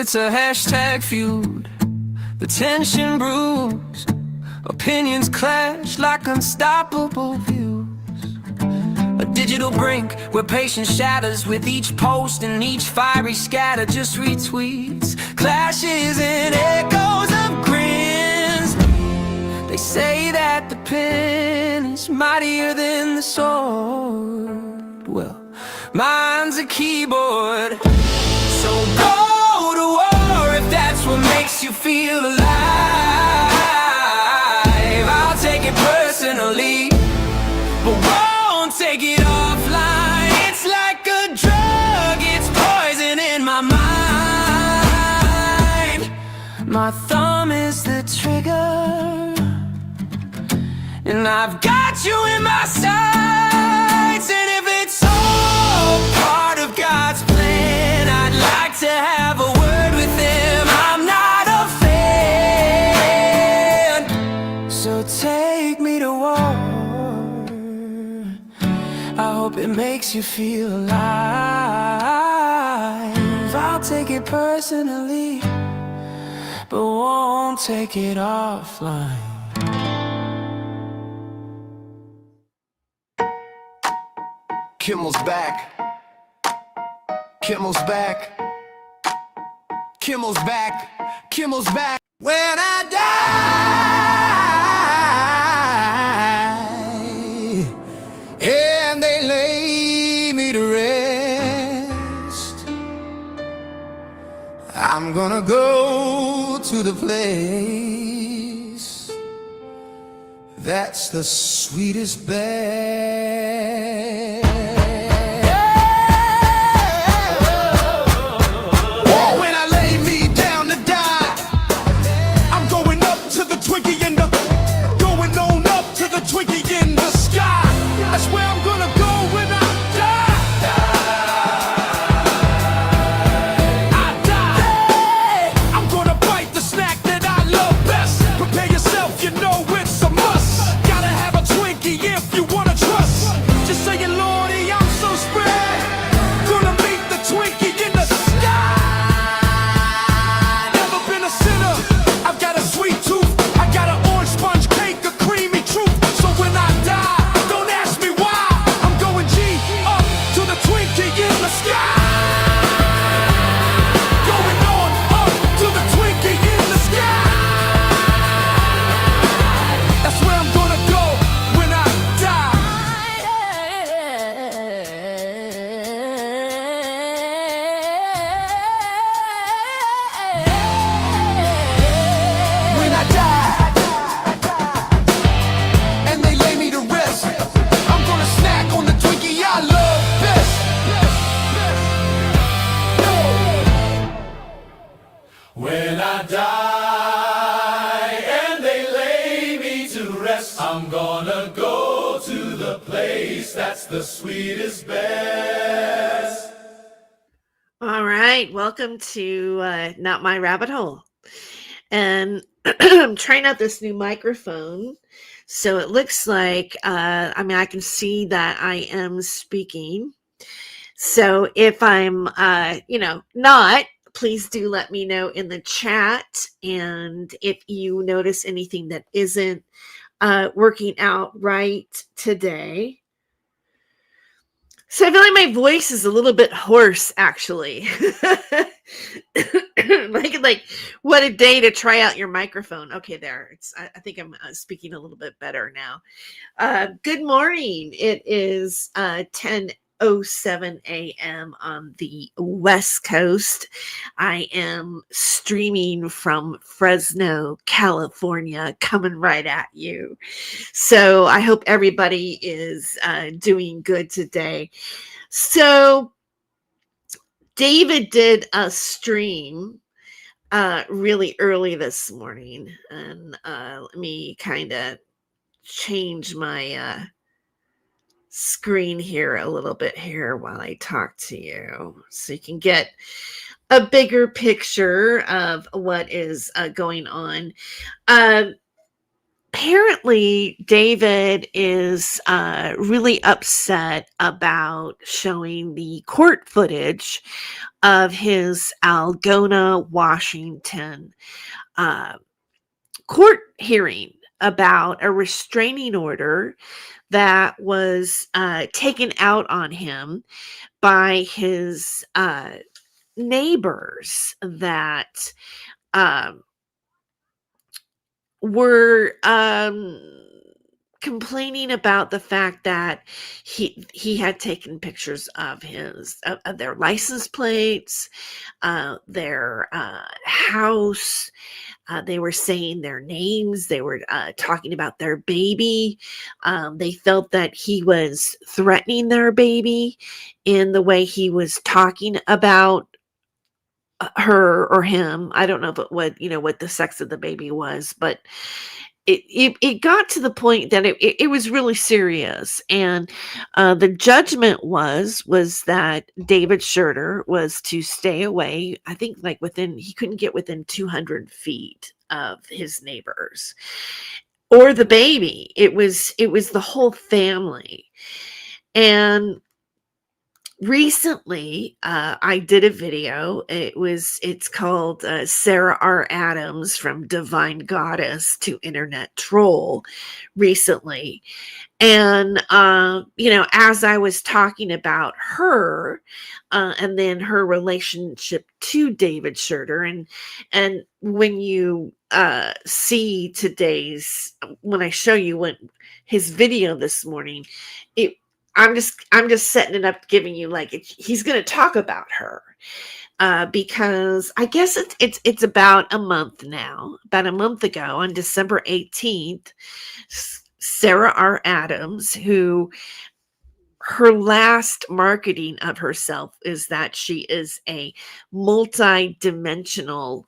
It's a hashtag feud, the tension brews, opinions clash like unstoppable views. A digital brink where patience shatters with each post and each fiery scatter. Just retweets, clashes and echoes of grins. They say that the pen is mightier than the sword. Well, mine's a keyboard. So go to war if that's what makes you feel alive. I'll take it personally, but won't take it offline. It's like a drug, it's poison in my mind. My thumb is the trigger, and I've got you in my sights. And if it's all part of God's plan, I'd like to have a word with him. I'm not a fan, so take me to war. I hope it makes you feel alive. I'll take it personally, but won't take it offline. Kimmel's back. Kimmel's back. Kimmel's back. Kimmel's back. When I die and they lay me to rest, I'm gonna go to the place that's the sweetest bed. When I die and they lay me to rest, I'm gonna go to the place that's the sweetest best. All right, welcome to Not My Rabbit Hole. And I'm trying out this new microphone. So it looks like, I can see that I am speaking. So if I'm, not, please do let me know in the chat. And if you notice anything that isn't working out right today. So I feel like my voice is a little bit hoarse, actually. like what a day to try out your microphone. Okay, there. I think I'm speaking a little bit better now. Good morning. It is 10:07 a.m. on the West Coast. I am streaming from Fresno, California, coming right at you. So I hope everybody is doing good today. So David did a stream really early this morning, and let me kind of change my screen here a little bit here while I talk to you so you can get a bigger picture of what is going on. apparently David is really upset about showing the court footage of his Algona, Washington court hearing about a restraining order that was taken out on him by his neighbors that were complaining about the fact that he had taken pictures of of their license plates, their house. They were saying their names. They were talking about their baby. They felt that he was threatening their baby in the way he was talking about her or him. I don't know if it would, what the sex of the baby was, but it got to the point that it was really serious. And the judgment was that David Shurter was to stay away. I think like he couldn't get within 200 feet of his neighbors or the baby. It was the whole family. And recently, I did a video. It's called Sarah R. Adams from Divine Goddess to Internet Troll recently. And, as I was talking about her and then her relationship to David Shurter, and when you see when I show you his video this morning, I'm just setting it up, giving you he's going to talk about her because I guess it's about a month ago on December 18th, Sarah R. Adams, who her last marketing of herself is that she is a multi-dimensional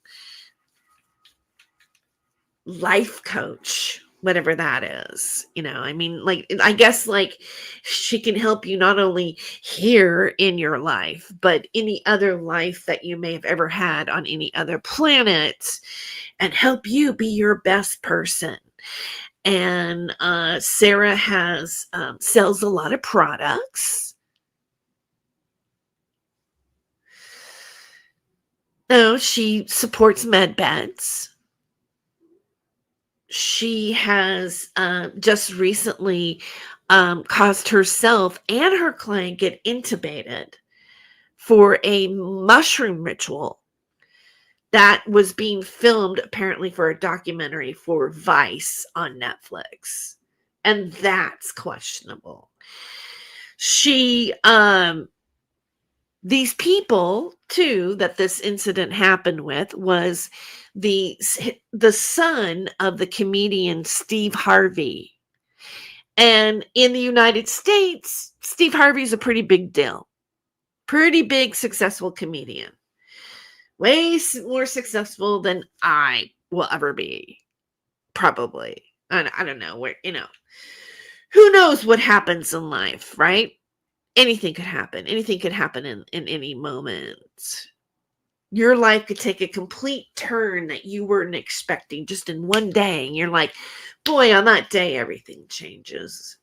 life coach, whatever that is. I guess she can help you not only here in your life, but any other life that you may have ever had on any other planet, and help you be your best person. And Sarah sells a lot of products. No, she supports med beds. She has just recently caused herself and her client get intubated for a mushroom ritual that was being filmed apparently for a documentary for Vice on Netflix. And that's questionable. These people too that this incident happened with was the son of the comedian Steve Harvey. And in the United States, Steve Harvey is a pretty big deal. Pretty big, successful comedian. Way more successful than I will ever be. Probably. And I don't know where, who knows what happens in life, right? Anything could happen. Anything could happen in any moment. Your life could take a complete turn that you weren't expecting just in one day. And you're like, boy, on that day, everything changes.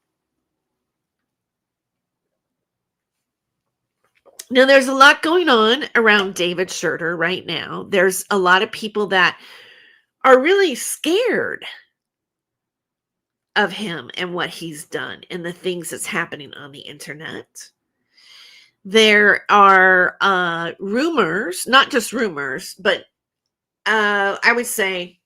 Now, there's a lot going on around David Shurter right now. There's a lot of people that are really scared of him and what he's done and the things that's happening on the internet. There are rumors, not just rumors, but I would say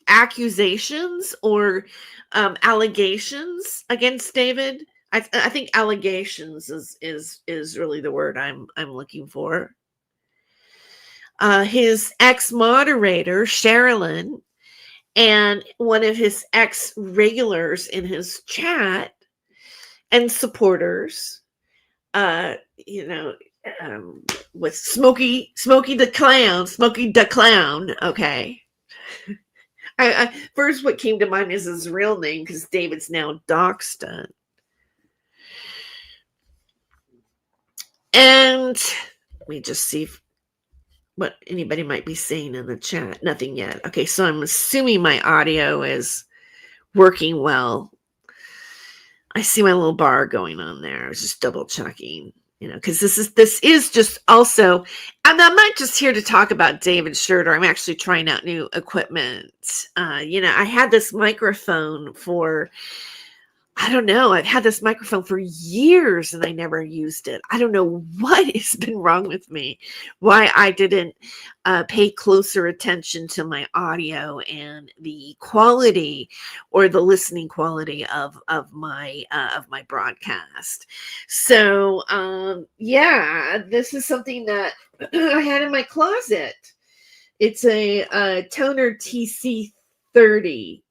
accusations or allegations against David. I think allegations is really the word I'm looking for. His ex-moderator, Sherilyn, and one of his ex-regulars in his chat and supporters, with Smokey the Clown. Okay. I first what came to mind is his real name because David's now doxed it. And let me just see what anybody might be saying in the chat. Nothing yet. Okay, so I'm assuming my audio is working well. I see my little bar going on there. I was just double checking, because this is just also, I'm not just here to talk about David Shurter. I'm actually trying out new equipment. I had this microphone for, I don't know. I've had this microphone for years and I never used it. I don't know what has been wrong with me, why I didn't pay closer attention to my audio and the quality or the listening quality of my broadcast. So this is something that I had in my closet. It's a Toner TC30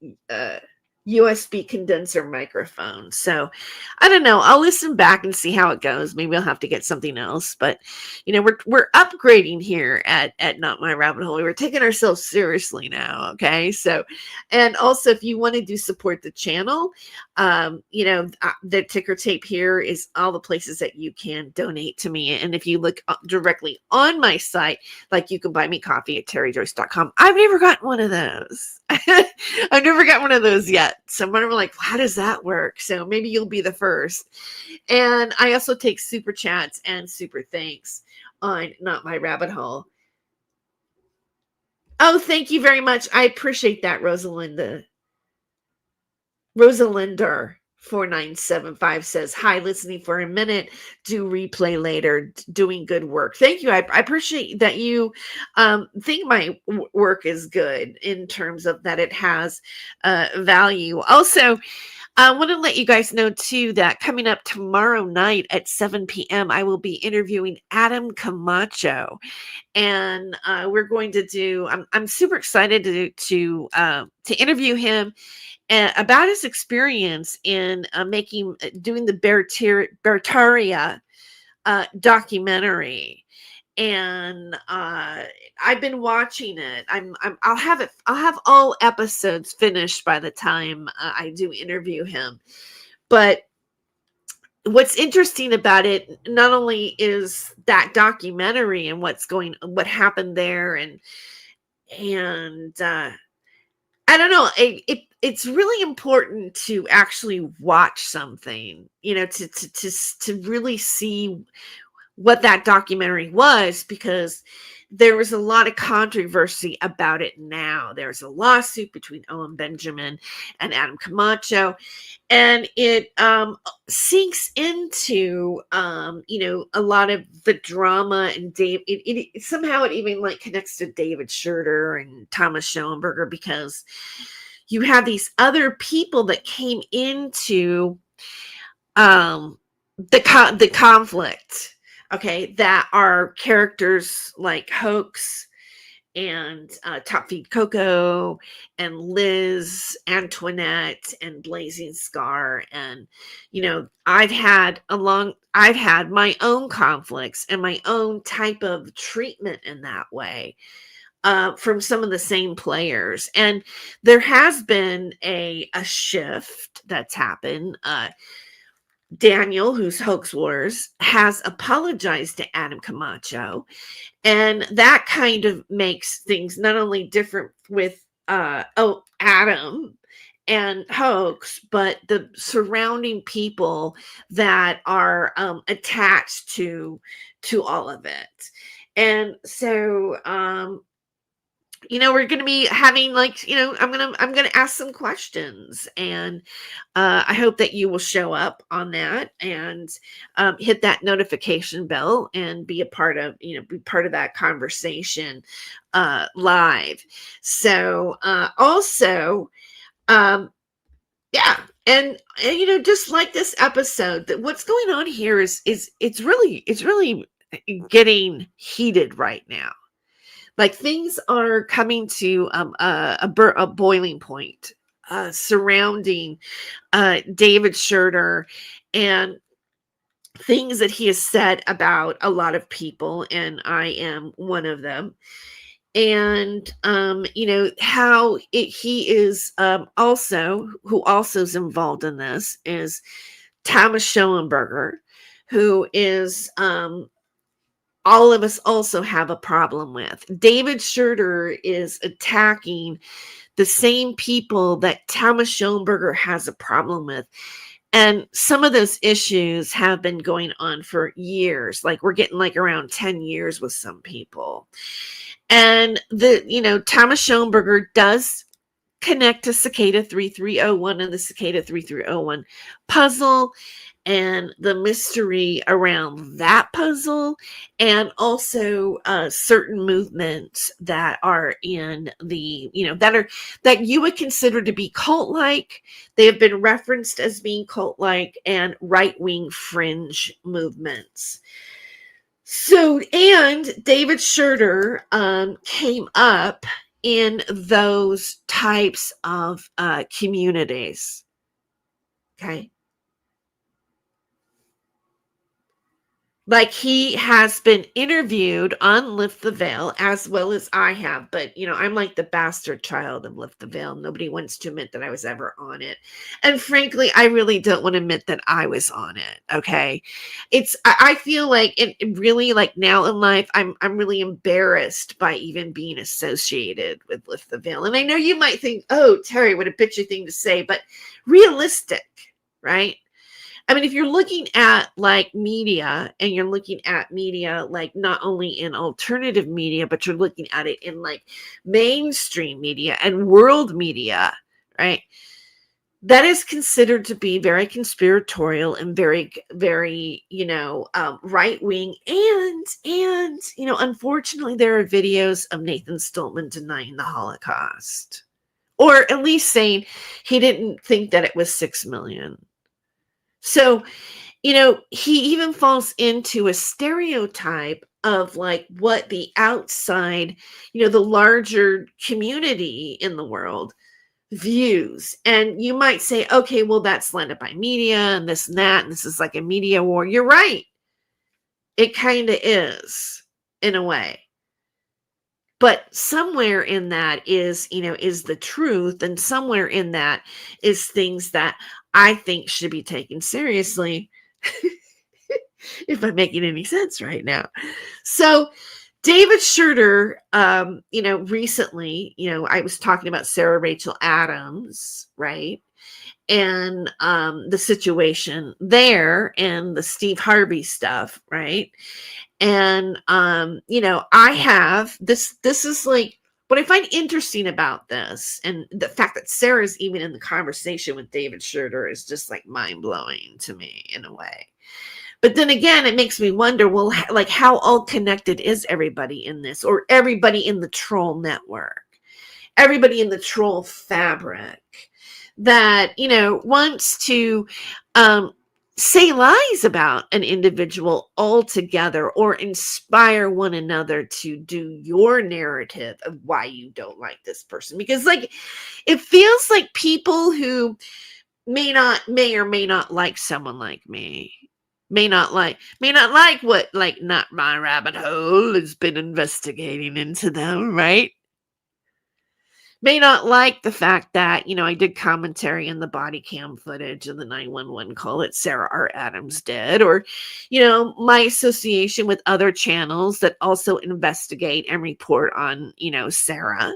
USB condenser microphone. So I don't know. I'll listen back and see how it goes. Maybe I'll have to get something else. But we're upgrading here at Not My Rabbit Hole. We're taking ourselves seriously now. Okay. So, and also if you want to support the channel, the ticker tape here is all the places that you can donate to me. And if you look directly on my site, like you can buy me coffee at terryjoyce.com. I've never gotten one of those. I've never got one of those yet. So I'm like, how does that work? So maybe you'll be the first. And I also take super chats and super thanks on Not My Rabbit Hole. Oh, thank you very much. I appreciate that, Rosalinder 4975 says, hi, listening for a minute, do replay later, doing good work. Thank you. I appreciate that you think my work is good in terms of that it has value. Also, I want to let you guys know too that coming up tomorrow night at 7 p.m. I will be interviewing Adam Camacho, and we're going to do. I'm super excited to interview him about his experience in doing the Bertaria documentary. And I've been watching it. I'll have all episodes finished by the time I do interview him. But what's interesting about it, not only is that documentary and what happened there, and I don't know. It's really important to actually watch something, to really see what that documentary was, because there was a lot of controversy about it now. There's a lawsuit between Owen Benjamin and Adam Camacho, and it sinks into a lot of the drama, and it somehow it even connects to David Shurter and Thomas Schoenberger, because you have these other people that came into the conflict, okay, that are characters like Hoax and Top Feed Coco and Liz, Antoinette, and Blazing Scar. And I've had my own conflicts and my own type of treatment in that way from some of the same players. And there has been a shift that's happened. Daniel, who's Hoax Wars, has apologized to Adam Camacho, and that kind of makes things not only different with Adam and Hoax, but the surrounding people that are attached to all of it. And so we're going to be having I'm going to ask some questions, and I hope that you will show up on that and hit that notification bell and be a part of that conversation live. So also yeah, and just like this episode, that what's going on here is it's really getting heated right now. Like, things are coming to a boiling point surrounding David Shurter and things that he has said about a lot of people, and I am one of them. And how he is also is involved in this is Thomas Schoenberger, who is all of us also have a problem with. David Shurter is attacking the same people that Thomas Schoenberger has a problem with. And some of those issues have been going on for years. Like we're getting like around 10 years with some people. And Thomas Schoenberger does connect to Cicada 3301 and the Cicada 3301 puzzle and the mystery around that puzzle, and also certain movements that are in the, that you would consider to be cult-like. They have been referenced as being cult-like and right-wing fringe movements. So, and David Shurter came up in those types of communities. Okay. Like he has been interviewed on Lift the Veil, as well as I have, but I'm like the bastard child of Lift the Veil. Nobody wants to admit that I was ever on it. And frankly, I really don't want to admit that I was on it. Okay. I feel like it really, like now in life, I'm really embarrassed by even being associated with Lift the Veil. And I know you might think, oh, Terry, what a bitchy thing to say, but realistic, right? I mean, if you're looking at like media, and you're looking at media like not only in alternative media, but you're looking at it in like mainstream media and world media, right? That is considered to be very conspiratorial and very, very, right wing. And unfortunately, there are videos of Nathan Stoltman denying the Holocaust, or at least saying he didn't think that it was 6 million. So, he even falls into a stereotype of like what the outside, the larger community in the world views. And you might say, okay, well, that's slanted by media and this and that, and this is like a media war. You're right. It kind of is, in a way. But somewhere in that is the truth, and somewhere in that is things that I think should be taken seriously, if I'm making any sense right now. So David Shurter, recently, I was talking about Sarah Rachel Adams, right? And the situation there and the Steve Harvey stuff, right? And, I have this is like, what I find interesting about this, and the fact that Sarah's even in the conversation with David Shurter, is just like mind blowing to me in a way. But then again, it makes me wonder, well, like how all connected is everybody in this, or everybody in the troll network, everybody in the troll fabric that, wants to, say lies about an individual altogether, or inspire one another to do your narrative of why you don't like this person. Because like, it feels like people who may or may not like someone like me, may not like what, like, Not My Rabbit Hole has been investigating into them, right? May not like the fact that, I did commentary in the body cam footage of the 911 call that Sarah R. Adams did, or, my association with other channels that also investigate and report on, Sarah.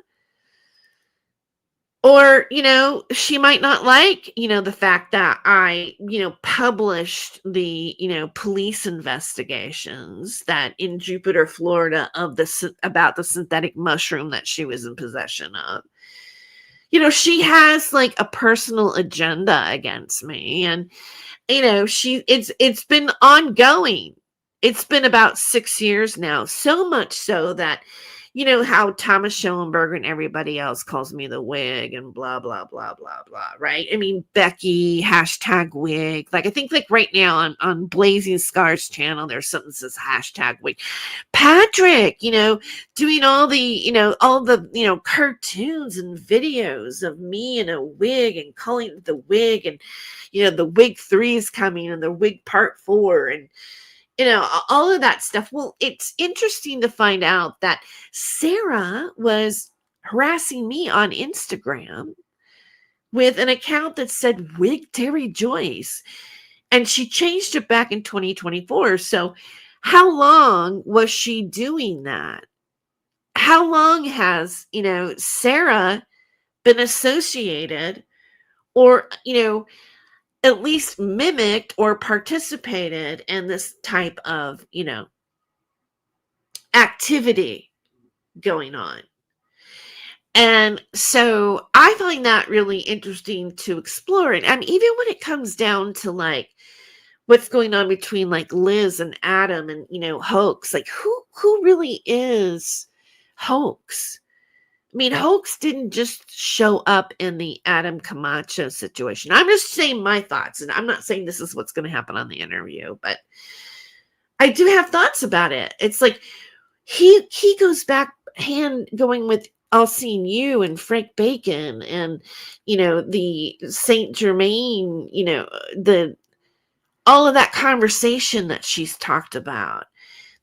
Or, she might not like, the fact that I, published the, police investigations that in Jupiter, Florida, about the synthetic mushroom that she was in possession of. She has like a personal agenda against me, and, it's been ongoing. It's been about 6 years now, so much so that, how Thomas Schoenberger and everybody else calls me the wig and blah, blah, blah, blah, blah, right? I mean, Becky, #wig. Like, I think like right now on Blazing Scars channel, there's something that says #wig. Patrick, doing all the, cartoons and videos of me in a wig and calling it the wig, and, the wig 3 is coming, and the wig part 4, and, all of that stuff. Well, it's interesting to find out that Sarah was harassing me on Instagram with an account that said Wig Terry Joyce, and she changed it back in 2024. So how long was she doing that? How long has, Sarah been associated or, at least mimicked or participated in this type of, activity going on. And so I find that really interesting to explore it. And even when it comes down to like what's going on between like Liz and Adam and, Hoax, like who really is Hoax? I mean, Hoax didn't just show up in the Adam Camacho situation. I'm just saying my thoughts, and I'm not saying this is what's going to happen on the interview, but I do have thoughts about it. It's like he goes back going with All Seen You and Frank Bacon and, the Saint Germain, all of that conversation that she's talked about.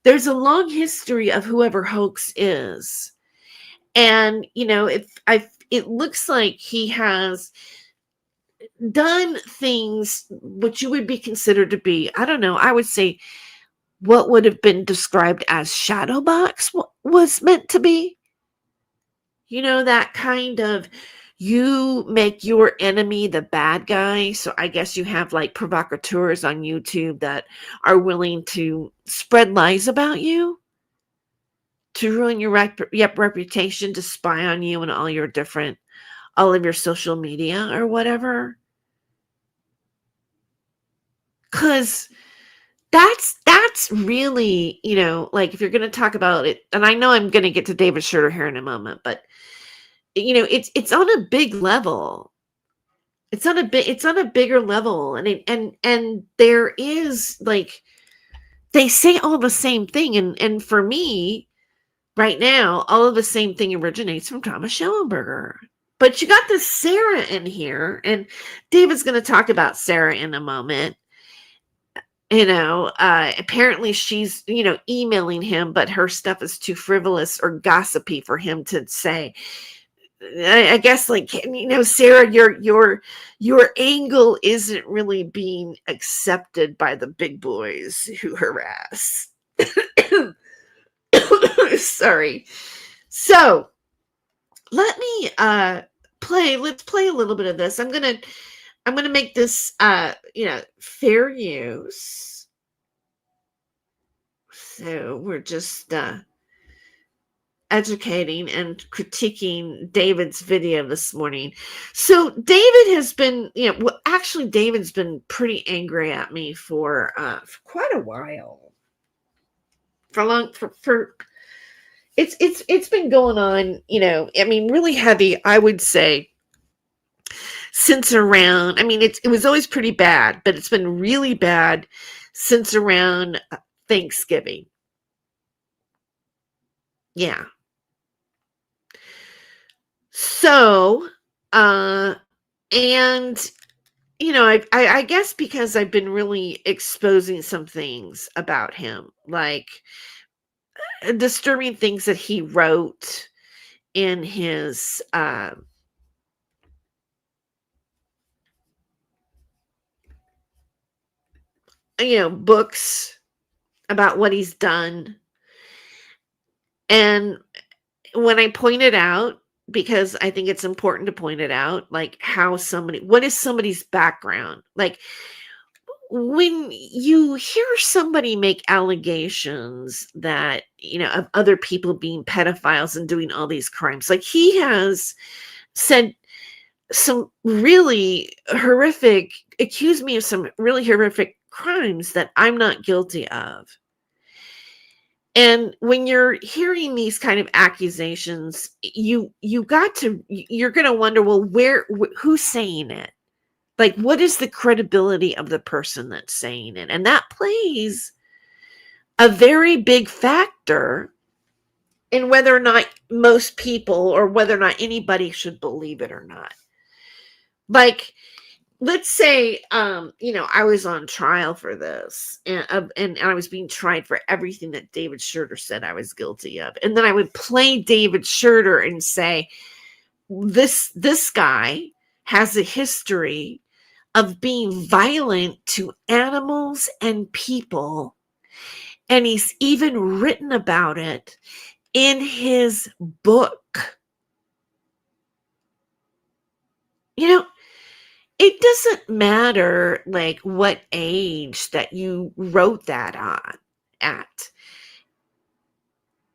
There's a long history of whoever Hoax is. And, it looks like he has done things which you would be considered to be, I don't know, I would say what would have been described as shadowbox was meant to be. That kind of, you make your enemy the bad guy. So I guess you have like provocateurs on YouTube that are willing to spread lies about you, to ruin your reputation, to spy on you and all of your social media or whatever. Because that's really, like if you're going to talk about it, and I know I'm going to get to David Shurter here in a moment, but it's on a big level. It's on a bigger level, and there is like, they say all the same thing, and for me right now, all of the same thing originates from Thomas Schellenberger. But you got this Sarah in here, and David's going to talk about Sarah in a moment. Apparently she's, emailing him, but her stuff is too frivolous or gossipy for him to say. I guess, like, Sarah, your angle isn't really being accepted by the big boys who harass. Sorry. So let's play a little bit of this. I'm gonna make this fair use. So we're just educating and critiquing David's video this morning. So David has been, actually David's been pretty angry at me for quite a while. It's been going on, really heavy, I would say, since around, it was always pretty bad, but it's been really bad since around Thanksgiving. Yeah. So, and, I guess because I've been really exposing some things about him, like disturbing things that he wrote in his, books about what he's done. And when I pointed out, because I think it's important to point it out, like what is somebody's background? Like when you hear somebody make allegations that, of other people being pedophiles and doing all these crimes, like he has said some really horrific, accused me of some really horrific crimes that I'm not guilty of. And when you're hearing these kind of accusations, you're going to wonder, well, who's saying it? Like, what is the credibility of the person that's saying it? And that plays a very big factor in whether or not most people, or whether or not anybody should believe it or not. Like, let's say, I was on trial for this, and I was being tried for everything that David Shurter said I was guilty of. And then I would play David Shurter and say, this guy has a history of being violent to animals and people. And he's even written about it in his book. it doesn't matter like what age that you wrote that on at.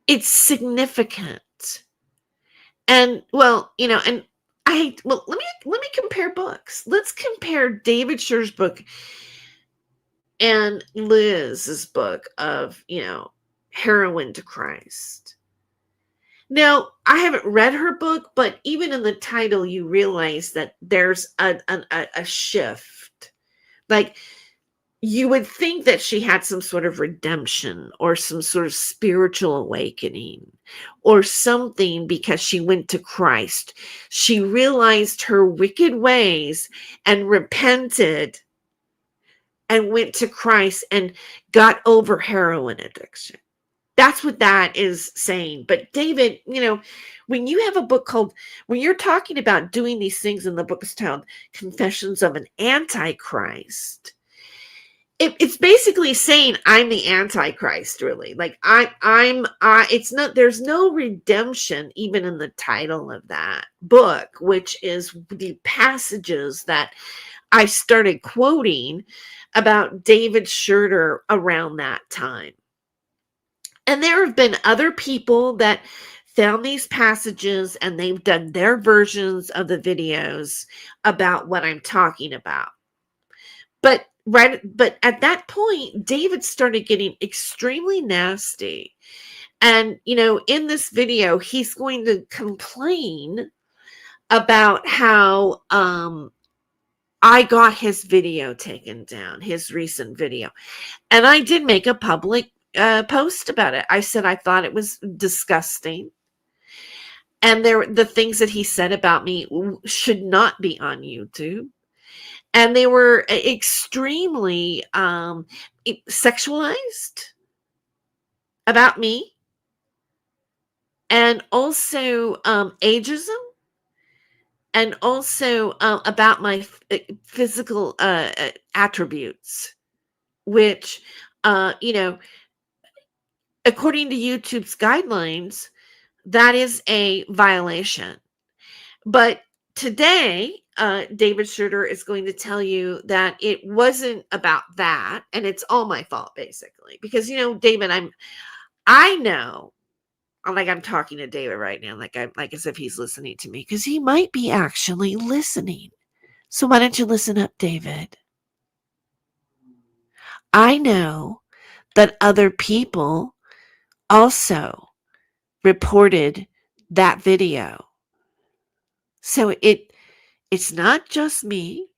It's significant. And well, and let me compare books. Let's compare David Shurter's book and Liz's book of, Heroin to Christ. Now, I haven't read her book, but even in the title, you realize that there's a shift. Like, you would think that she had some sort of redemption or some sort of spiritual awakening or something because she went to Christ. She realized her wicked ways and repented and went to Christ and got over heroin addiction. That's what that is saying. But David, when you have a book called, when you're talking about doing these things in the book is titled Confessions of an Antichrist, it's basically saying I'm the Antichrist, really. Like it's not, there's no redemption even in the title of that book, which is the passages that I started quoting about David Shurter around that time. And there have been other people that found these passages and they've done their versions of the videos about what I'm talking about. But at that point, David started getting extremely nasty. And, in this video, he's going to complain about how I got his video taken down, his recent video. And I did make a public post about it. I said I thought it was disgusting. And the things that he said about me should not be on YouTube. And they were extremely sexualized about me. And also ageism. And also about my physical attributes, which, according to YouTube's guidelines, that is a violation. But today, David Shurter is going to tell you that it wasn't about that, and it's all my fault, basically. Because, David, I know, like I'm talking to David right now, like as if he's listening to me, because he might be actually listening. So why don't you listen up, David? I know that other people also reported that video. So it's not just me.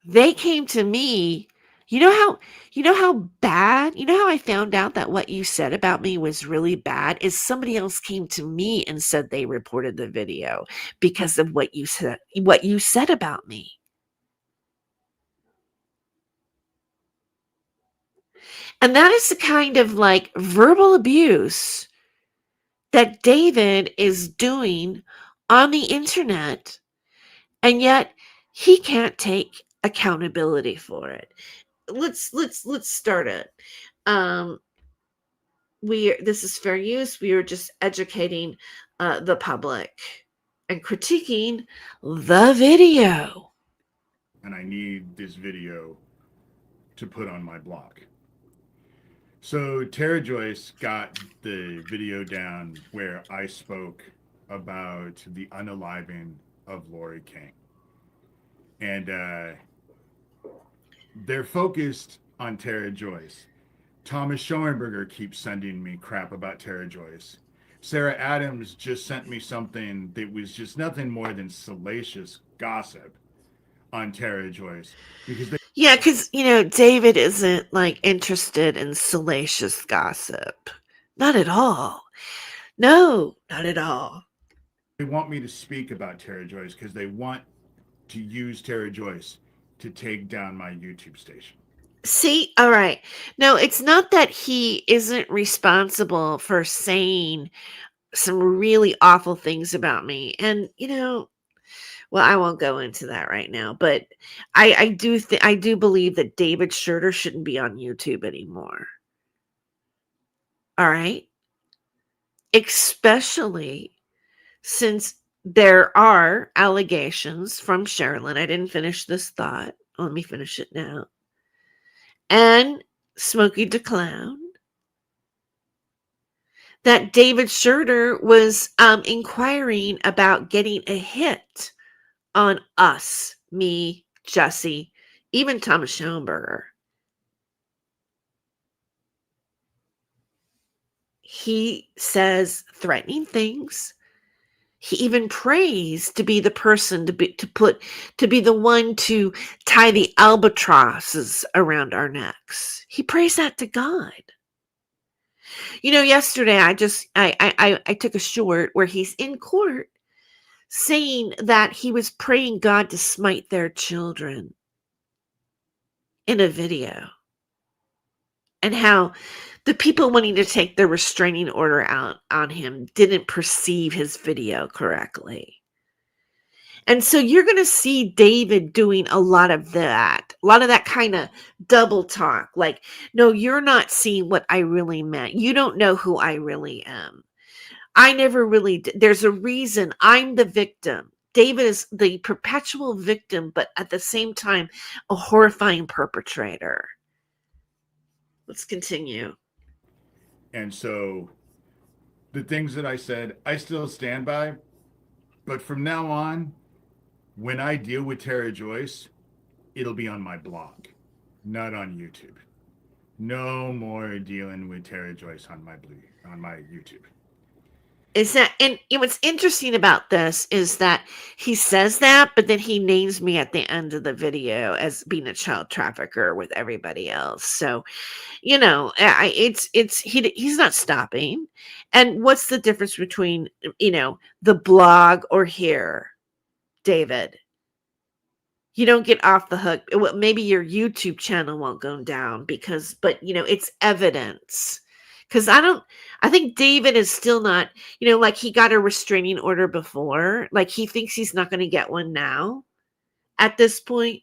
They came to me. You know how bad, how I found out that what you said about me was really bad is somebody else came to me and said they reported the video because of what you said about me. And that is the kind of like verbal abuse that David is doing on the internet, and yet he can't take accountability for it. Let's start it. This is fair use. We are just educating the public and critiquing the video. And I need this video to put on my blog. So Tara Joyce got the video down where I spoke about the unaliving of Lori King. And they're focused on Tara Joyce. Thomas Schoenberger keeps sending me crap about Tara Joyce. Sarah Adams just sent me something that was just nothing more than salacious gossip on Tara Joyce. Because David isn't like interested in salacious gossip. Not at all. No, not at all. They want me to speak about Tara Joyce because they want to use Tara Joyce to take down my YouTube station. See, all right. No, it's not that he isn't responsible for saying some really awful things about me. And, well, I won't go into that right now, but I do believe that David Shurter shouldn't be on YouTube anymore. All right? Especially since there are allegations from Sherilyn. I didn't finish this thought. Let me finish it now. And Smokey the Clown, that David Shurter was inquiring about getting a hit on us, me, Jesse, even Thomas Schoenberger. He says threatening things. He even prays to be the person to be the one to tie the albatrosses around our necks. He prays that to God. Yesterday I took a short where he's in court saying that he was praying God to smite their children in a video, and how the people wanting to take the restraining order out on him didn't perceive his video correctly. And so you're going to see David doing a lot of that kind of double talk. Like, no, you're not seeing what I really meant. You don't know who I really am. I never really did. There's a reason I'm the victim. David is the perpetual victim, but at the same time, a horrifying perpetrator. Let's continue. And so the things that I said, I still stand by. But from now on, when I deal with Tara Joyce, it'll be on my blog, not on YouTube. No more dealing with Tara Joyce on my YouTube. And what's interesting about this is that he says that, but then he names me at the end of the video as being a child trafficker with everybody else. So, he's not stopping. And what's the difference between, the blog or here, David? You don't get off the hook. Well, maybe your YouTube channel won't go down but it's evidence. Because I think David is still not, like he got a restraining order before. Like he thinks he's not going to get one now at this point.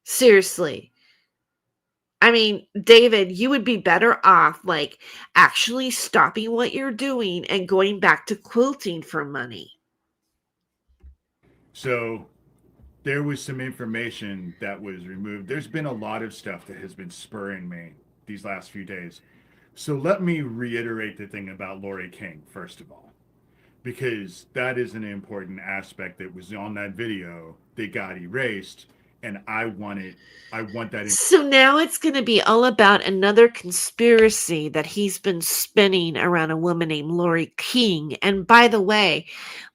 Seriously. I mean, David, you would be better off like actually stopping what you're doing and going back to quilting for money. So there was some information that was removed. There's been a lot of stuff that has been spurring me these last few days. So let me reiterate the thing about Lori King, first of all, because that is an important aspect that was on that video that got erased. And I want that. So now it's going to be all about another conspiracy that he's been spinning around a woman named Lori King. And by the way,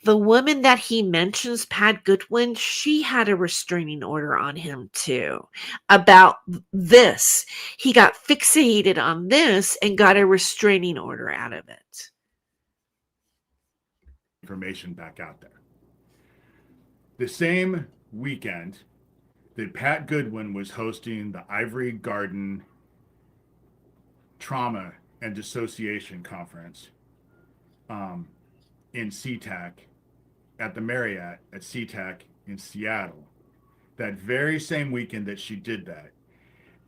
the woman that he mentions, Pat Goodwin, she had a restraining order on him too about this. He got fixated on this and got a restraining order out of it. Information back out there. The same weekend that Pat Goodwin was hosting the Ivory Garden Trauma and Dissociation Conference in SeaTac at the Marriott at SeaTac in Seattle. That very same weekend that she did that,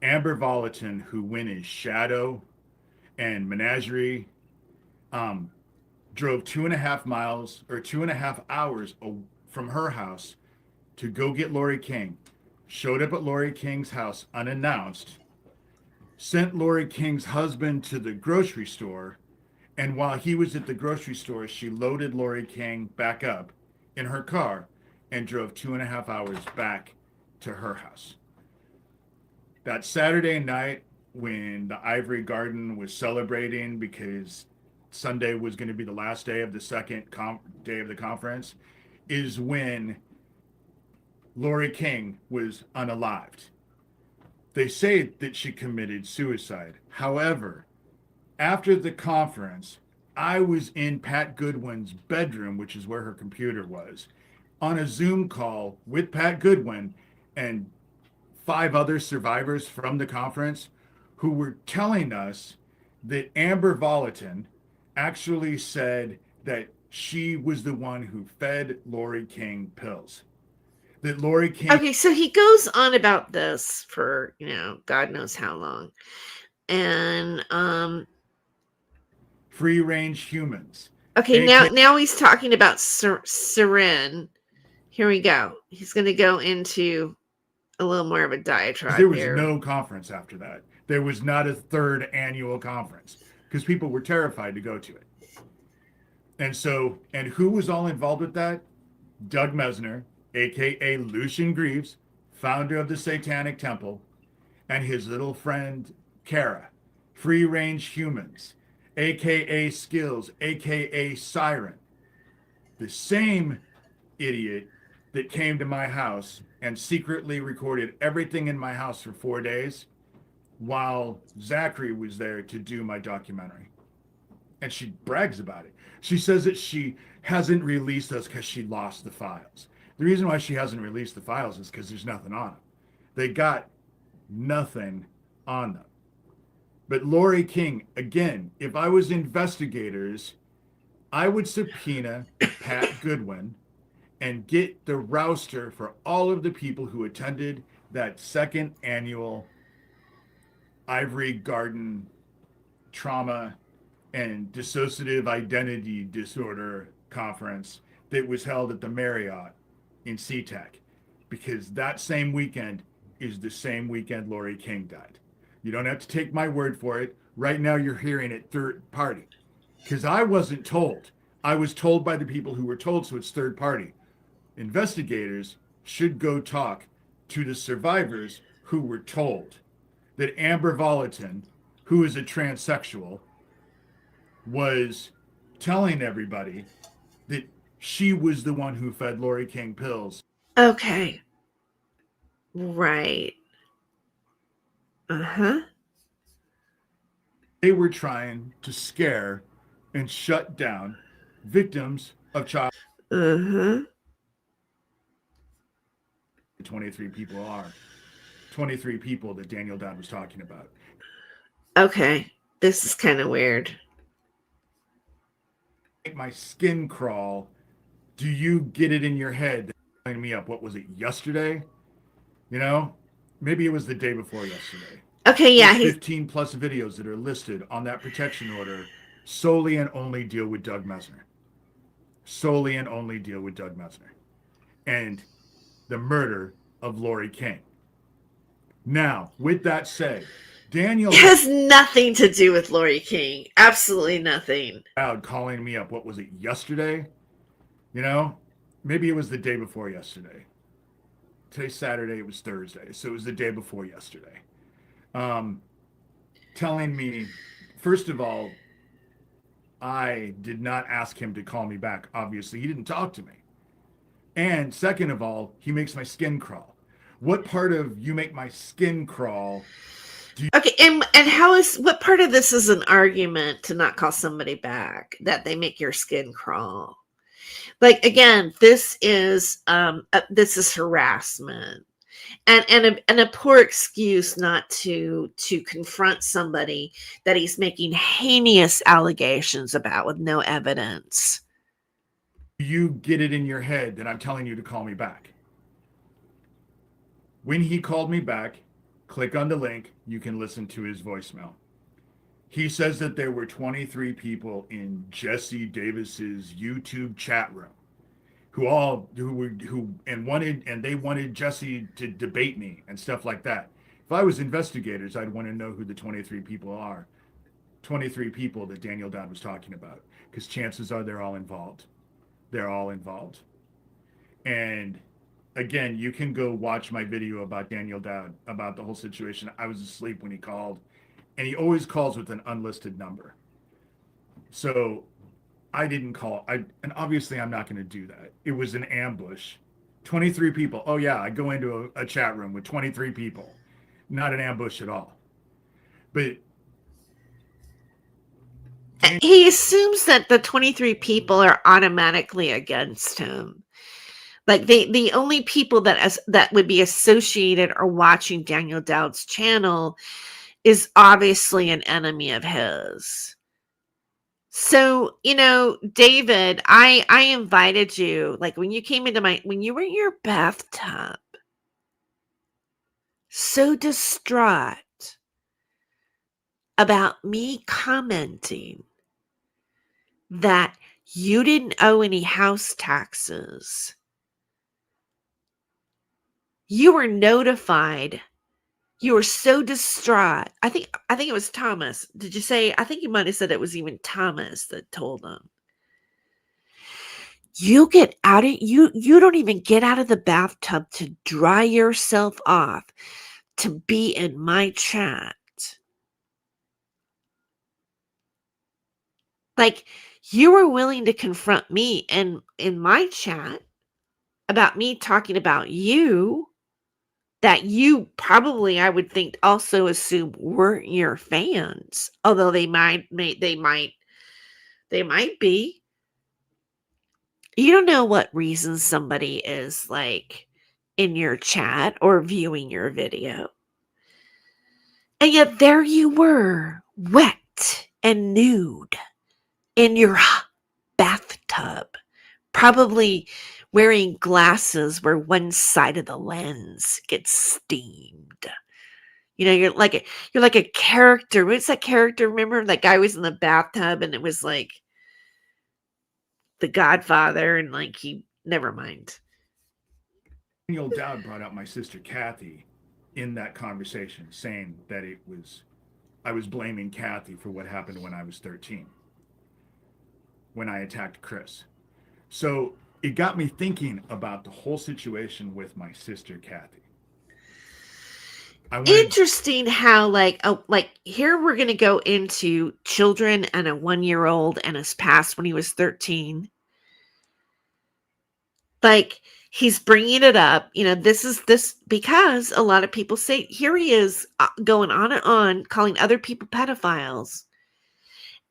Amber Volatin, who went as Shadow and Menagerie, drove 2.5 hours from her house to go get Lori King. Showed up at Lori King's house unannounced, sent Lori King's husband to the grocery store, and while he was at the grocery store, she loaded Lori King back up in her car and drove 2.5 hours back to her house. That Saturday night, when the Ivory Garden was celebrating because Sunday was going to be the last day of the second day of the conference, is when Lori King was unalived. They say that she committed suicide. However, after the conference, I was in Pat Goodwin's bedroom, which is where her computer was, on a Zoom call with Pat Goodwin and 5 other survivors from the conference who were telling us that Amber Volatin actually said that she was the one who fed Lori King pills. That Lori King. Okay, so he goes on about this for, God knows how long. And free range humans. Okay, now he's talking about Seren. Here we go. He's going to go into a little more of a diatribe. There was here. no conference after that. There was not a third annual conference because people were terrified to go to it. And who was all involved with that? Doug Mesner, aka Lucian Greaves, founder of the Satanic Temple, and his little friend Kara, Free Range Humans, aka Skills, aka Siren. The same idiot that came to my house and secretly recorded everything in my house for 4 days while Zachary was there to do my documentary. And she brags about it. She says that she hasn't released us because she lost the files. The reason why she hasn't released the files is because there's nothing on them. They got nothing on them. But Lori King, again, if I was investigators, I would subpoena Pat Goodwin and get the rouster for all of the people who attended that second annual Ivory Garden trauma and dissociative identity disorder conference that was held at the Marriott in SeaTac, because that same weekend is the same weekend Lori King died. You don't have to take my word for it. Right now you're hearing it third party, because I wasn't told. I was told by the people who were told, so it's third party. Investigators should go talk to the survivors who were told that Amber Volatin, who is a transsexual, was telling everybody that she was the one who fed Lori King pills. Okay. Right. Uh-huh. They were trying to scare and shut down victims of child. Uh-huh. 23 people are. 23 people that Daniel Dowd was talking about. Okay. This is kind of weird. Make my skin crawl. Do you get it in your head that lining me up? What was it, yesterday? You know, maybe it was the day before yesterday. Okay, yeah. There's 15 plus videos that are listed on that protection order solely and only deal with Doug Mesner. Solely and only deal with Doug Mesner. And the murder of Lori King. Now, with that said, Daniel It has nothing to do with Lori King. Absolutely nothing. Calling me up. What was it, yesterday? You know, maybe it was the day before yesterday. Today's Saturday, it was Thursday. So it was the day before yesterday. Telling me, first of all, I did not ask him to call me back. Obviously, he didn't talk to me. And second of all, he makes my skin crawl. What part of you make my skin crawl? Okay, and what part of this is an argument to not call somebody back, that they make your skin crawl? Like, again, this is harassment, and a poor excuse not to confront somebody that he's making heinous allegations about with no evidence. You get it in your head that I'm telling you to call me back. When he called me back, click on the link, you can listen to his voicemail. He says that there were 23 people in Jesse Davis's YouTube chat room who wanted Jesse to debate me and stuff like that. If I was investigators, I'd want to know who the 23 people are. 23 people that Daniel Dowd was talking about, because chances are they're all involved. They're all involved. And again, you can go watch my video about Daniel Dowd, about the whole situation. I was asleep when he called, and he always calls with an unlisted number. So I didn't call. And obviously I'm not going to do that. It was an ambush. 23 people. Oh yeah, I go into a chat room with 23 people. Not an ambush at all. But he assumes that the 23 people are automatically against him. Like the only people that would be associated or watching Daniel Dowd's channel is obviously an enemy of his. So, David, I invited you, like when you came into when you were in your bathtub, so distraught about me commenting that You didn't owe any house taxes. You were notified. You were so distraught. I think it was Thomas. Did you say? I think you might have said it was even Thomas that told them. You get out of you don't even get out of the bathtub to dry yourself off to be in my chat. Like, you were willing to confront me and in my chat about me talking about you that you probably, I would think, also assume weren't your fans, although they might be. You don't know what reason somebody is like in your chat or viewing your video. And yet there you were, wet and nude in your bathtub, probably wearing glasses where one side of the lens gets steamed. You know, you're like a character. What's that character? Remember that guy was in the bathtub and it was like The Godfather, and like he never mind. Daniel Dowd brought out my sister Kathy in that conversation, saying that I was blaming Kathy for what happened when I was 13, when I attacked Chris. So it got me thinking about the whole situation with my sister Kathy. Interesting how like here we're going to go into children and a 1-year-old and his past when he was 13. Like, he's bringing it up, you know, this because a lot of people say, here he is going on and on calling other people pedophiles,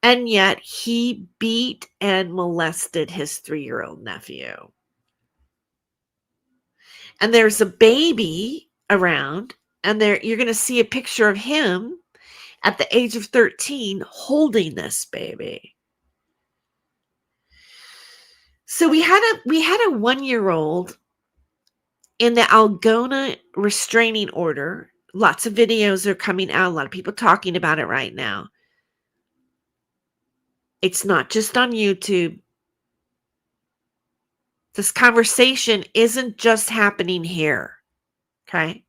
and yet he beat and molested his 3-year-old nephew. And there's a baby around, and you're going to see a picture of him at the age of 13 holding this baby. So we had a 1-year-old in the Algona restraining order. Lots of videos are coming out. A lot of people talking about it right now. It's not just on YouTube. This conversation isn't just happening here. Okay?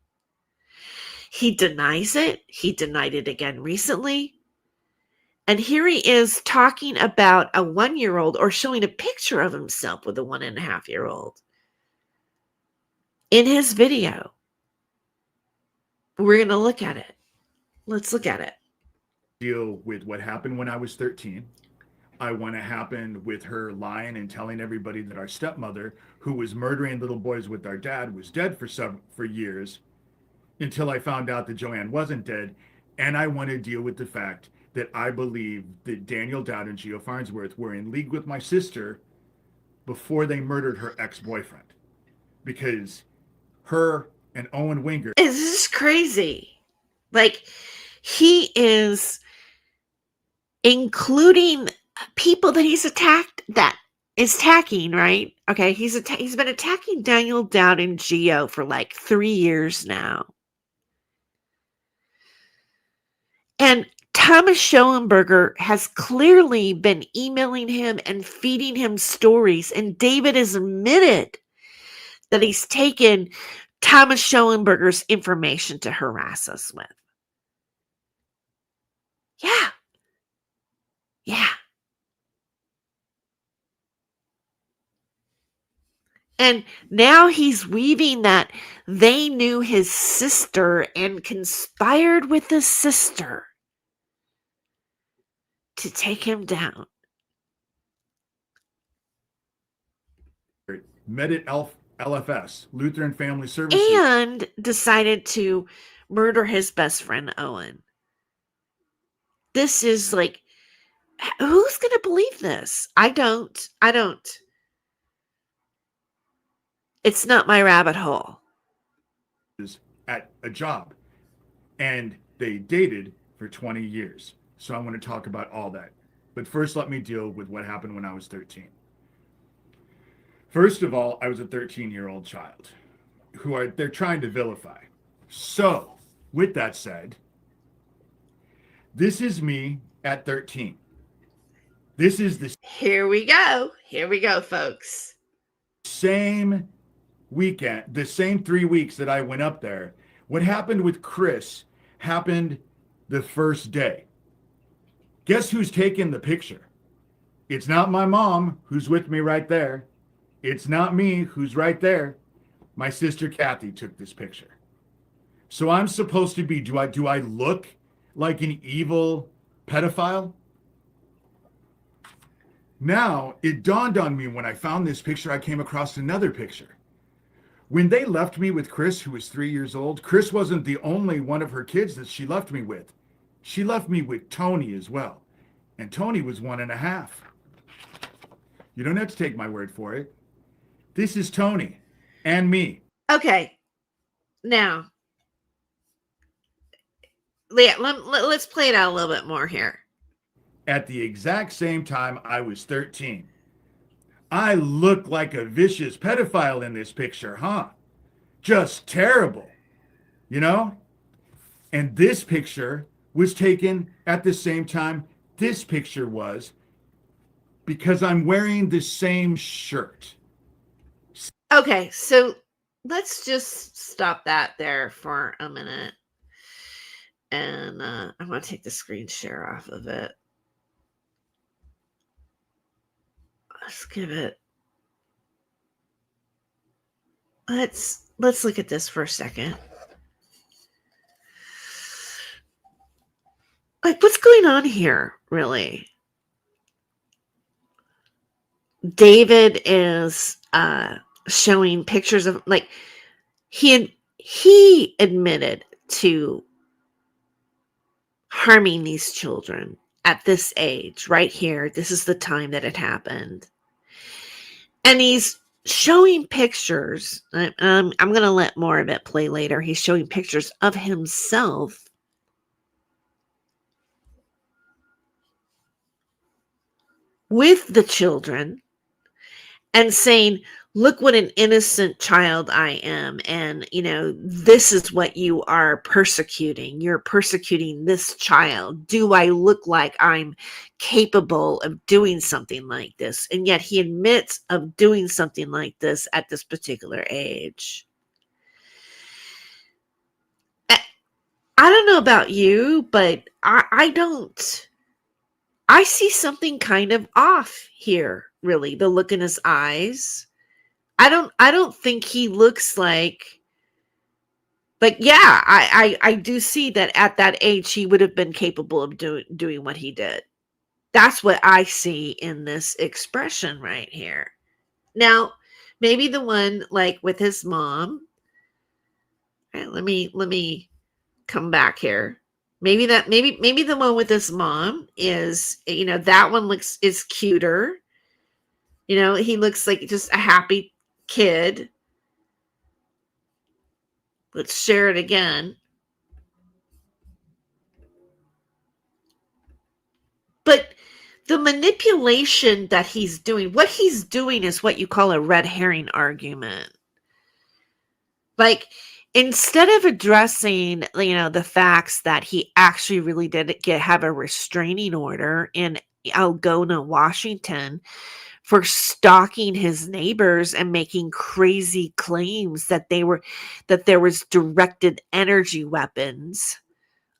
He denies it. He denied it again recently. And here he is talking about a 1-year-old, or showing a picture of himself with a 1.5-year-old in his video. We're going to look at it. Let's look at it. Deal with what happened when I was 13. What happened with her lying and telling everybody that our stepmother, who was murdering little boys with our dad, was dead for years, until I found out that Joanne wasn't dead. And I want to deal with the fact that I believe that Daniel Dowd and Gio Farnsworth were in league with my sister before they murdered her ex-boyfriend. Because her and Owen Winger... This is crazy. Like, he is including people that he's attacked, that is attacking, right? Okay, he's been attacking Daniel Dowd and Gio for like 3 years now. And Thomas Schoenberger has clearly been emailing him and feeding him stories. And David has admitted that he's taken Thomas Schoenberger's information to harass us with. Yeah. Yeah. And now he's weaving that they knew his sister and conspired with his sister to take him down. Met at LFS, Lutheran Family Services. And decided to murder his best friend, Owen. This is like, who's going to believe this? I don't. It's not my rabbit hole. At a job. And they dated for 20 years. So I want to talk about all that. But first, let me deal with what happened when I was 13. First of all, I was a 13-year-old child who they're trying to vilify. So, with that said, this is me at 13. This is the Here we go. Here we go, folks. same weekend, the same 3 weeks that I went up there. What happened with Chris happened the first day. Guess who's taking the picture? It's not my mom, who's with me right there. It's not me, who's right there. My sister Kathy took this picture. So I'm supposed to be, do I look like an evil pedophile? Now, it dawned on me when I found this picture, I came across another picture. When they left me with Chris, who was 3 years old, Chris wasn't the only one of her kids that she left me with. She left me with Tony as well. And Tony was 1.5. You don't have to take my word for it. This is Tony and me. Okay. Now, Leah, let's play it out a little bit more here. At the exact same time, I was 13. I look like a vicious pedophile in this picture, huh? Just terrible, you know? And this picture was taken at the same time this picture was, because I'm wearing the same shirt. Okay, so let's just stop that there for a minute. And I'm going to take the screen share off of it. Let's give it. Let's look at this for a second. Like, what's going on here, really? David is showing pictures of, like, he admitted to harming these children at this age, right here. This is the time that it happened. And he's showing pictures. I'm going to let more of it play later. He's showing pictures of himself with the children and saying, look what an innocent child I am. And, you know, this is what you are persecuting. You're persecuting this child. Do I look like I'm capable of doing something like this? And yet he admits of doing something like this at this particular age. I don't know about you, but I don't. I see something kind of off here, really. The look in his eyes. I don't think he looks like, yeah, I do see that at that age he would have been capable of doing what he did. That's what I see in this expression right here. Now, maybe the one like with his mom. All right, let me come back here. Maybe the one with his mom is, you know, that one is cuter. You know, he looks like just a happy kid. Let's share it again. But the manipulation that he's doing, what he's doing is what you call a red herring argument. Like, instead of addressing, you know, the facts that he actually really did have a restraining order in Algona, Washington, for stalking his neighbors and making crazy claims that there was directed energy weapons,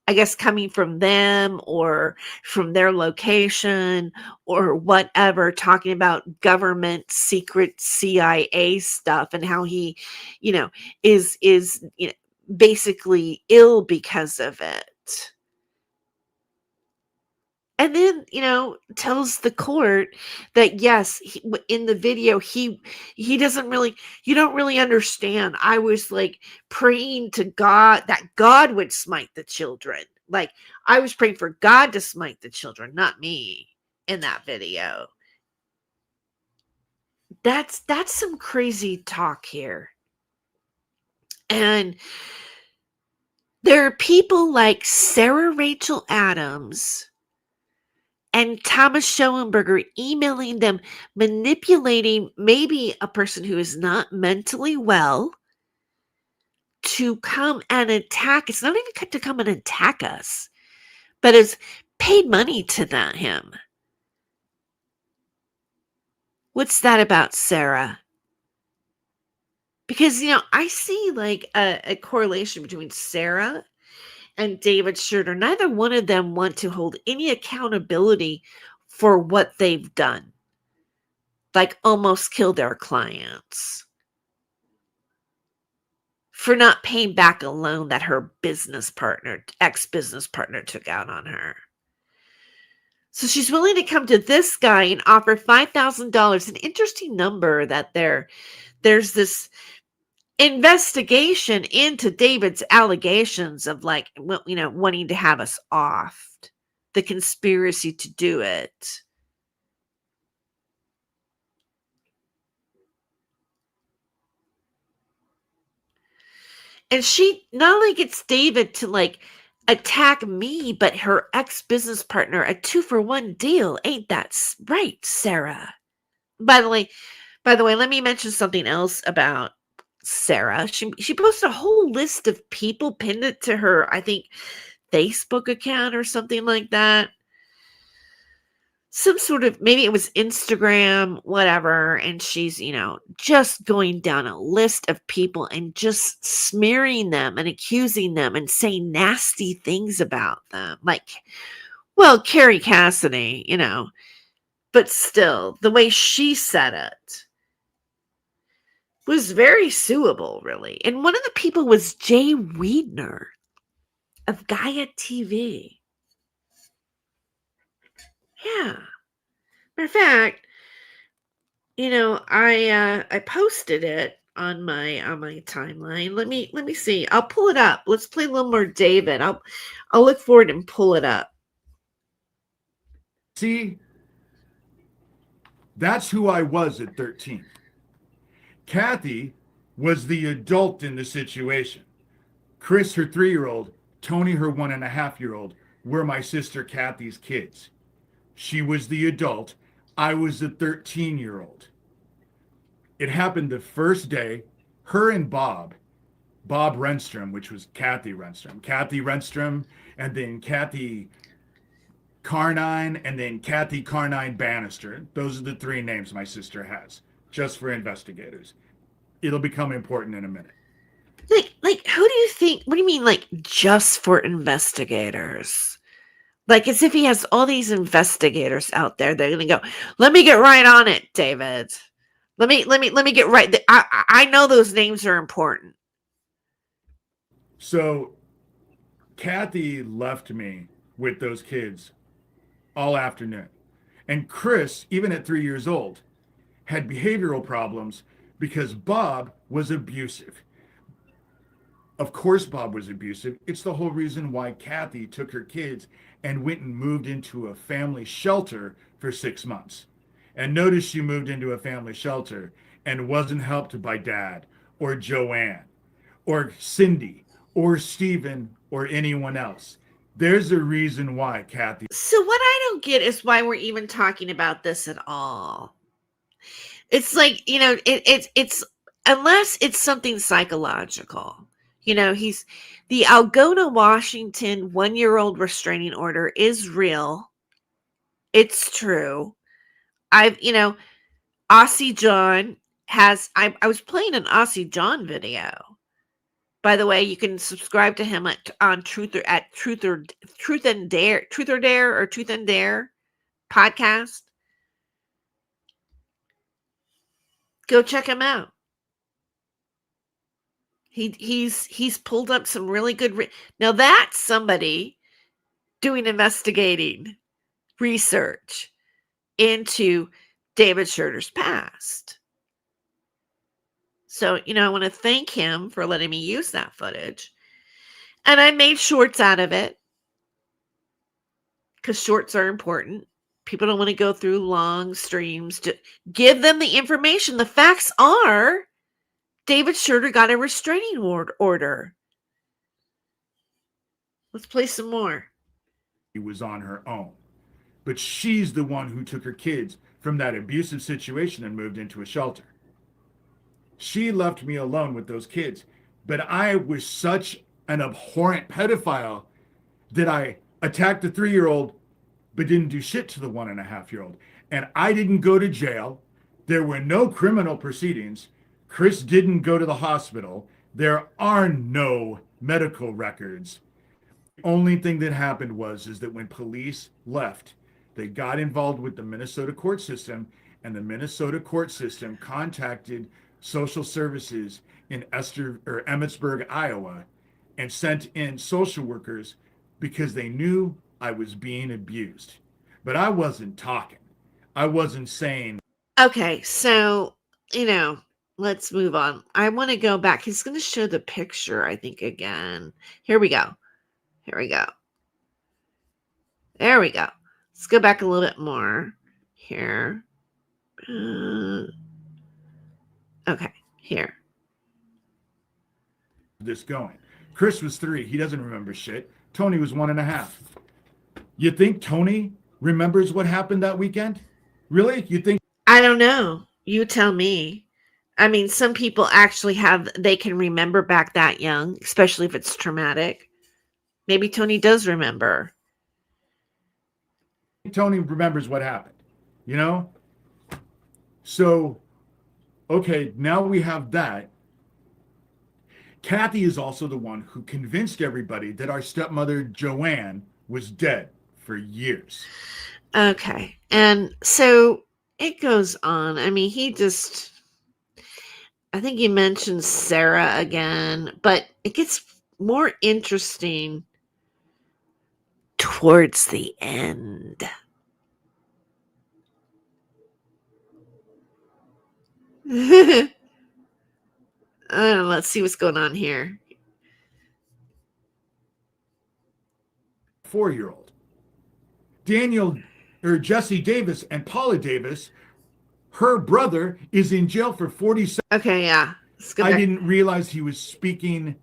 I guess, coming from them or from their location or whatever, talking about government secret CIA stuff and how he, you know, is you know, basically ill because of it. And then, you know, tells the court that, yes, in the video, he doesn't really, you don't really understand. I was like praying to God that God would smite the children. Like, I was praying for God to smite the children, not me, in that video. That's some crazy talk here. And there are people like Sarah Rachel Adams and Thomas Schoenberger emailing them, manipulating maybe a person who is not mentally well to come and attack. It's not even to come and attack us, but is paid money to him. What's that about Sarah? Because, I see like a correlation between Sarah and David Shurter. Neither one of them want to hold any accountability for what they've done, like almost kill their clients for not paying back a loan that her ex-business partner took out on her. So she's willing to come to this guy and offer $5,000, an interesting number that there's this investigation into David's allegations of wanting to have us off, the conspiracy to do it. And she not only gets David to attack me, but her ex-business partner, a 2-for-1 deal. Ain't that right, Sarah? By the way, let me mention something else about Sarah. She posted a whole list of people, pinned it to her, I think, Facebook account or something like that. Some sort of, maybe it was Instagram, whatever. And she's, just going down a list of people and just smearing them and accusing them and saying nasty things about them. Carrie Cassidy, but still, the way she said it was very suable, really. And one of the people was Jay Weidner of Gaia TV. Yeah. Matter of fact, I posted it on my timeline. Let me see. I'll pull it up. Let's play a little more David. I'll look forward and pull it up. See, that's who I was at 13. Kathy was the adult in the situation. Chris, her 3-year-old, Tony, her 1.5-year-old, were my sister Kathy's kids. She was the adult. I was the 13-year-old. It happened the first day. Her and Bob Renstrom, which was Kathy Renstrom, and then Kathy Carnine, and then Kathy Carnine Bannister. Those are the 3 names my sister has, just for investigators. It'll become important in a minute. Who do you think? What do you mean, just for investigators? As if he has all these investigators out there. They're going to go, let me get right on it, David. Let me get right. I know those names are important. So Kathy left me with those kids all afternoon. And Chris, even at 3 years old, had behavioral problems because Bob was abusive. Of course, Bob was abusive. It's the whole reason why Kathy took her kids and went and moved into a family shelter for 6 months. And notice she moved into a family shelter and wasn't helped by Dad or Joanne or Cindy or Stephen or anyone else. There's a reason why, Kathy. So what I don't get is why we're even talking about this at all. It's it's unless it's something psychological. He's the Algona, Washington 1-year-old restraining order is real. It's true. Aussie John has, I was playing an Aussie John video. By the way, you can subscribe to him on Truth and Dare podcast. Go check him out. He's pulled up some really good. Now that's somebody doing investigating research into David Shurter's past. So, I want to thank him for letting me use that footage. And I made shorts out of it because shorts are important. People don't want to go through long streams. To give them the information. The facts are David Shurter got a restraining order. Let's play some more. She was on her own. But she's the one who took her kids from that abusive situation and moved into a shelter. She left me alone with those kids. But I was such an abhorrent pedophile that I attacked the 3-year-old but didn't do shit to the 1.5-year-old. And I didn't go to jail. There were no criminal proceedings. Chris didn't go to the hospital. There are no medical records. The only thing that happened is that when police left, they got involved with the Minnesota court system, and the Minnesota court system contacted social services in Emmitsburg, Iowa, and sent in social workers because they knew I was being abused. But I wasn't talking. I wasn't saying. Okay, so, let's move on. I want to go back. He's going to show the picture, I think, again. Here we go. There we go. Let's go back a little bit more here. Okay, here. This going. Chris was 3. He doesn't remember shit. Tony was 1.5. You think Tony remembers what happened that weekend? Really? You think? I don't know. You tell me. I mean, some people actually they can remember back that young, especially if it's traumatic. Maybe Tony does remember. Tony remembers what happened, So, okay, now we have that. Kathy is also the one who convinced everybody that our stepmother, Joanne, was dead for years. Okay. And so it goes on. I mean, I think he mentions Sarah again, but it gets more interesting towards the end. Let's see what's going on here. 4-year-old. Jesse Davis and Paula Davis, her brother, is in jail for 47. Okay, yeah. I didn't realize he was speaking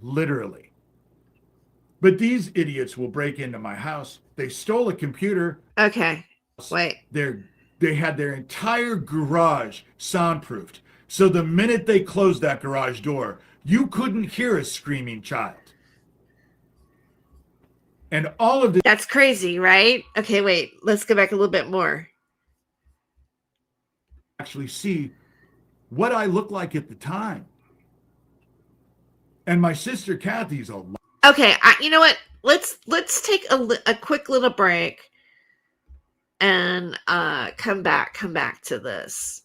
literally. But these idiots will break into my house. They stole a computer. Okay, wait. They had their entire garage soundproofed. So the minute they closed that garage door, you couldn't hear a screaming child. And all of this. That's crazy, right? Okay, wait. Let's go back a little bit more. Actually see what I looked like at the time. And my sister Kathy's a lot. Okay, you know what? Let's take a quick little break and come back to this.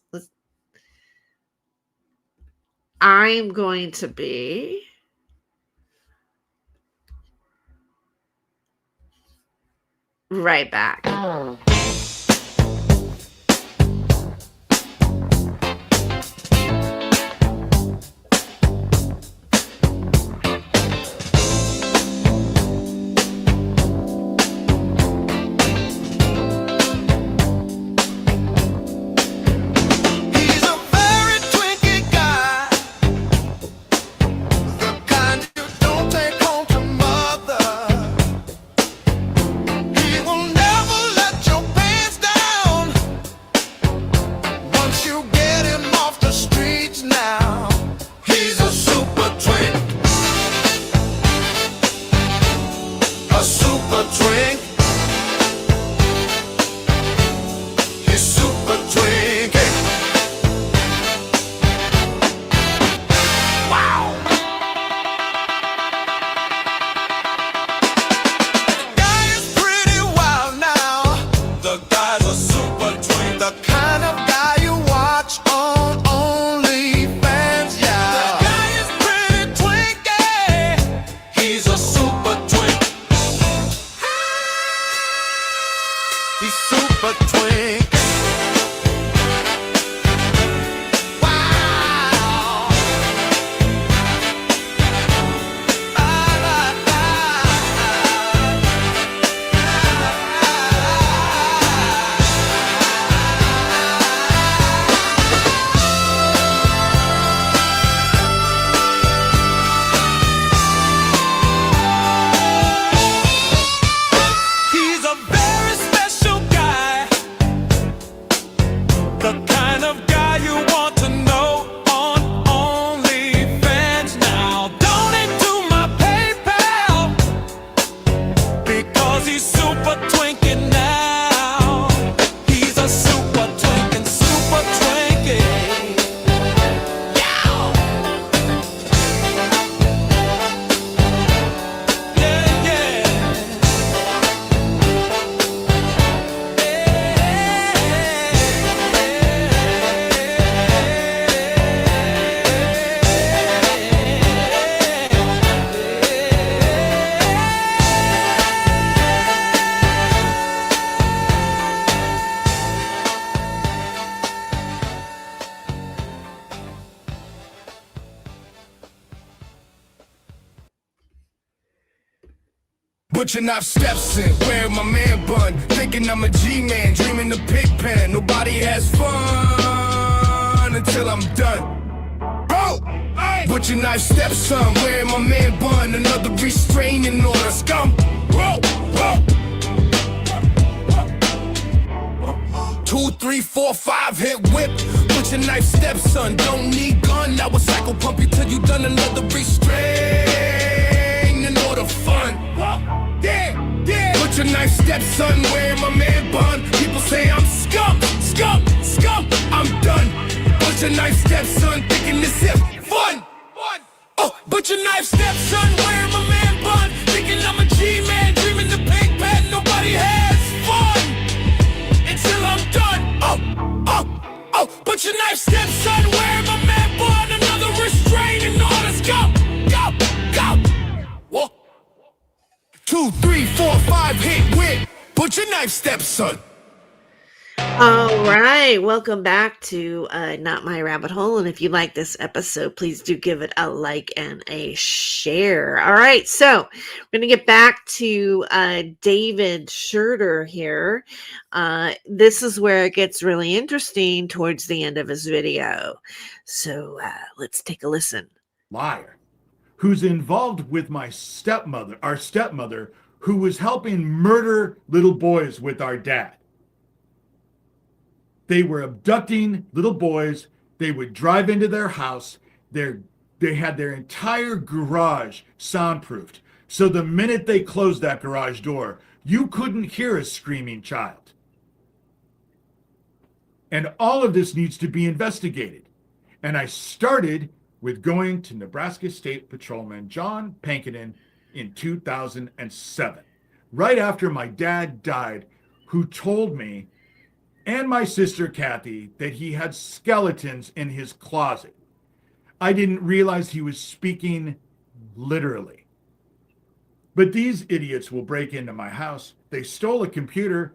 I'm going to be right back. Super twinking now. He's a super twinking, super twink. Butcher knife steps in, wearing my man bun. Thinking I'm a G-man, dreaming the pig pen. Nobody has fun until I'm done. Bro! Butcher knife stepson, wearing my man bun. Another restraining order, scum. Whoa, whoa. 2, 3, 4, 5 hit whip. Butcher knife stepson, don't need gun. Now a cycle pump you till you done. Another restraining order, fun. Yeah, yeah. Butcher knife stepson, wearing my man bun. People say I'm scum, scum, scum. I'm done. Butcher knife stepson, thinking this is fun. Oh, butcher knife stepson, wearing my man bun. Thinking I'm a G-man, dreaming the pig pen. Nobody has fun until I'm done. Oh, butcher knife stepson, wearing my man bun. Another restraining orders, go, go, go. Whoa. 2, 3, 4, 5 hit whip. Butcher knife stepson. All right, welcome back to Not My Rabbit Hole. And if you like this episode, please do give it a like and a share. All right, so we're going to get back to David Shurter here. This is where it gets really interesting towards the end of his video. So let's take a listen. Liar, who's involved with my stepmother, our stepmother, who was helping murder little boys with our dad. They were abducting little boys. They would drive into their house. They had their entire garage soundproofed. So the minute they closed that garage door, you couldn't hear a screaming child. And all of this needs to be investigated. And I started with going to Nebraska State Patrolman John Pankinen in 2007, right after my dad died, who told me and my sister Kathy that he had skeletons in his closet. I didn't realize he was speaking literally. But these idiots will break into my house. They stole a computer.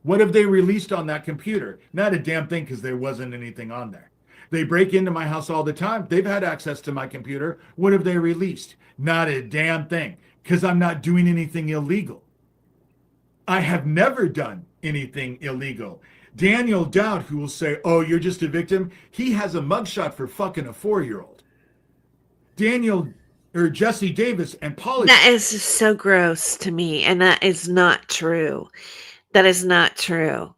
What have they released on that computer? Not a damn thing, because there wasn't anything on there. They break into my house all the time. They've had access to my computer. What have they released? Not a damn thing, because I'm not doing anything illegal. I have never done anything illegal. Daniel Dowd, who will say, oh, you're just a victim, he has a mugshot for fucking a 4-year-old. Jesse Davis and Polly. That is just so gross to me, and that is not true. That is not true.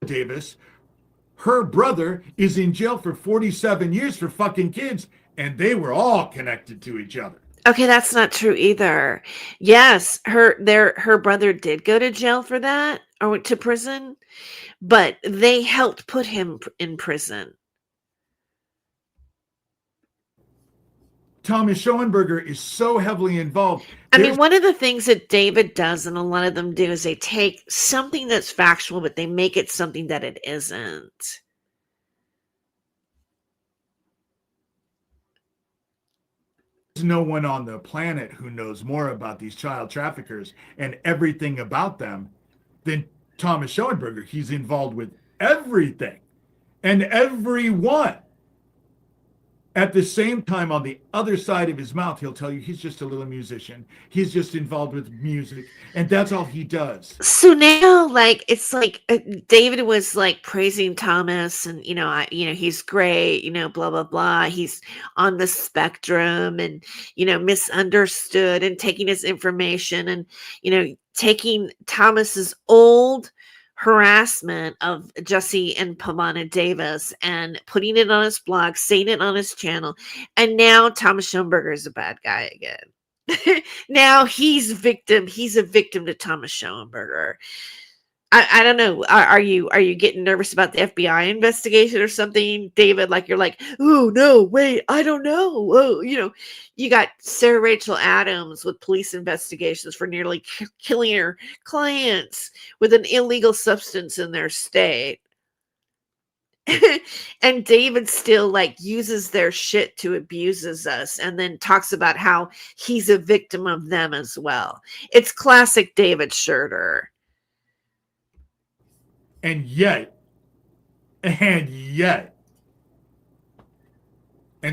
Davis, her brother is in jail for 47 years for fucking kids, and they were all connected to each other. Okay, that's not true either. Yes, her brother did go to jail for that, or went to prison, but they helped put him in prison. Thomas Schoenberger is so heavily involved. I mean, one of the things that David does, and a lot of them do, is they take something that's factual, but they make it something that it isn't. There's no one on the planet who knows more about these child traffickers and everything about them than Thomas Schoenberger. He's involved with everything and everyone. At the same time, on the other side of his mouth, he'll tell you he's just a little musician. He's just involved with music, and that's all he does. So now, like, it's like David was like praising Thomas, and he's great, blah blah blah. He's on the spectrum, and misunderstood, and taking his information, and taking Thomas's old harassment of Jesse and Pamana Davis and putting it on his blog, saying it on his channel, and now Thomas Schoenberger is a bad guy again. Now he's a victim to Thomas Schoenberger. I don't know. Are you getting nervous about the FBI investigation or something, David? Like, you're like, oh no, wait, I don't know. Oh, you got Sarah Rachel Adams with police investigations for nearly killing her clients with an illegal substance in their state. And David still like uses their shit to abuses us, and then talks about how he's a victim of them as well. It's classic David Shurter. And yet, and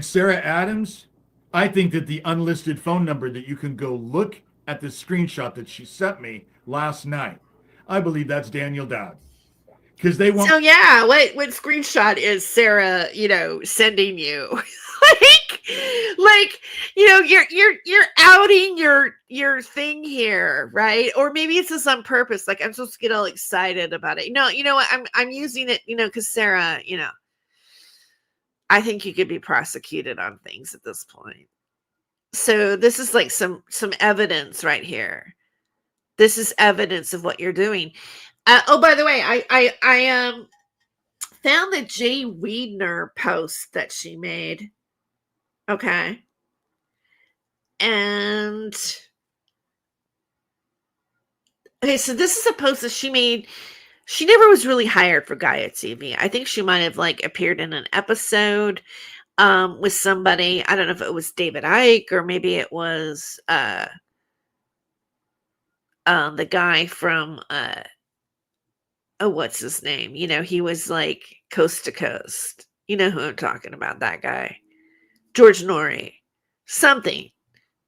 Sarah Adams, I think that the unlisted phone number that you can go look at the screenshot that she sent me last night. I believe that's Daniel Dowd. Because they won't. So yeah, what screenshot is Sarah, sending you? like, you're outing your thing here, right? Or maybe it's just on purpose. Like I'm supposed to get all excited about it. No, you know what? I'm using it, because Sarah, I think you could be prosecuted on things at this point. So this is like some evidence right here. This is evidence of what you're doing. Oh, by the way, I found the Jay Weidner post that she made. Okay. And okay, so this is a post that she made. She never was really hired for Gaia TV. I think she might have like appeared in an episode with somebody. I don't know if it was David Icke or maybe it was the guy from oh, what's his name? He was like Coast to Coast. You know who I'm talking about, that guy. George Norrie. Something.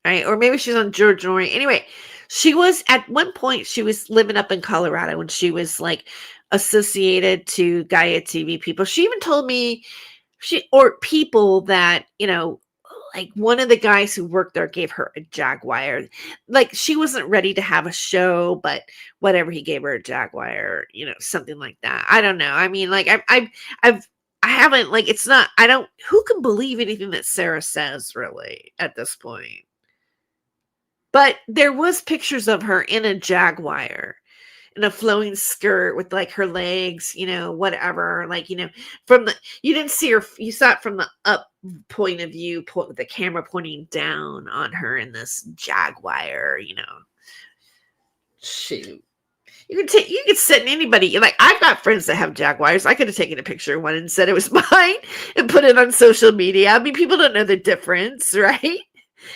Right? Or maybe she's on George Norrie. Anyway, she was at one point, she was living up in Colorado and she was like associated to Gaia TV people. She even told me people that, like one of the guys who worked there gave her a Jaguar. Like she wasn't ready to have a show, but whatever, he gave her a Jaguar, something like that. I don't know. I mean, like I haven't, like, it's not, who can believe anything that Sarah says really at this point? But there was pictures of her in a Jaguar, in a flowing skirt with like her legs, whatever, like, from you didn't see her, you saw it from the up point of view, with the camera pointing down on her in this Jaguar, shoot. You could send anybody, like, I've got friends that have Jaguars. I could have taken a picture of one and said it was mine and put it on social media. I mean, people don't know the difference, right?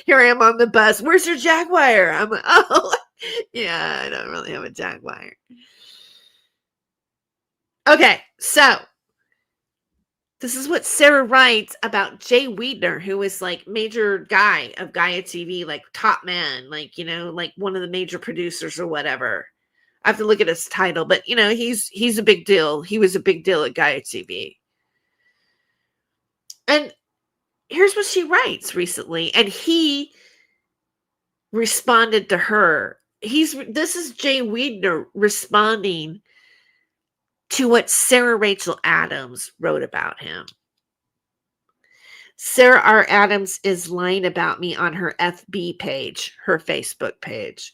Here I am on the bus. Where's your Jaguar? I'm like, oh, yeah, I don't really have a Jaguar. Okay, so this is what Sarah writes about Jay Weidner, who is like major guy of Gaia TV, like top man, like, like one of the major producers or whatever. I have to look at his title, but he's a big deal. He was a big deal at Gaia TV. And here's what she writes recently, and he responded to her. This is Jay Weidner responding to what Sarah Rachel Adams wrote about him. Sarah R. Adams is lying about me on her FB page, her Facebook page.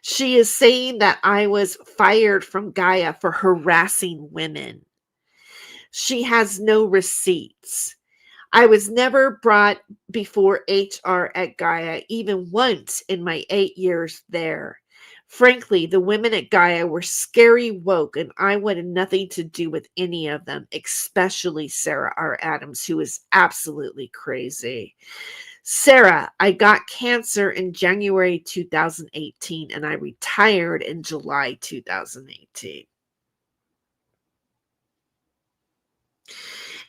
She is saying that I was fired from Gaia for harassing women. She has no receipts. I was never brought before HR at Gaia, even once in my 8 years there. Frankly, the women at Gaia were scary woke, and I wanted nothing to do with any of them, especially Sarah R. Adams, who is absolutely crazy. Sarah, I got cancer in January 2018, and I retired in July 2018.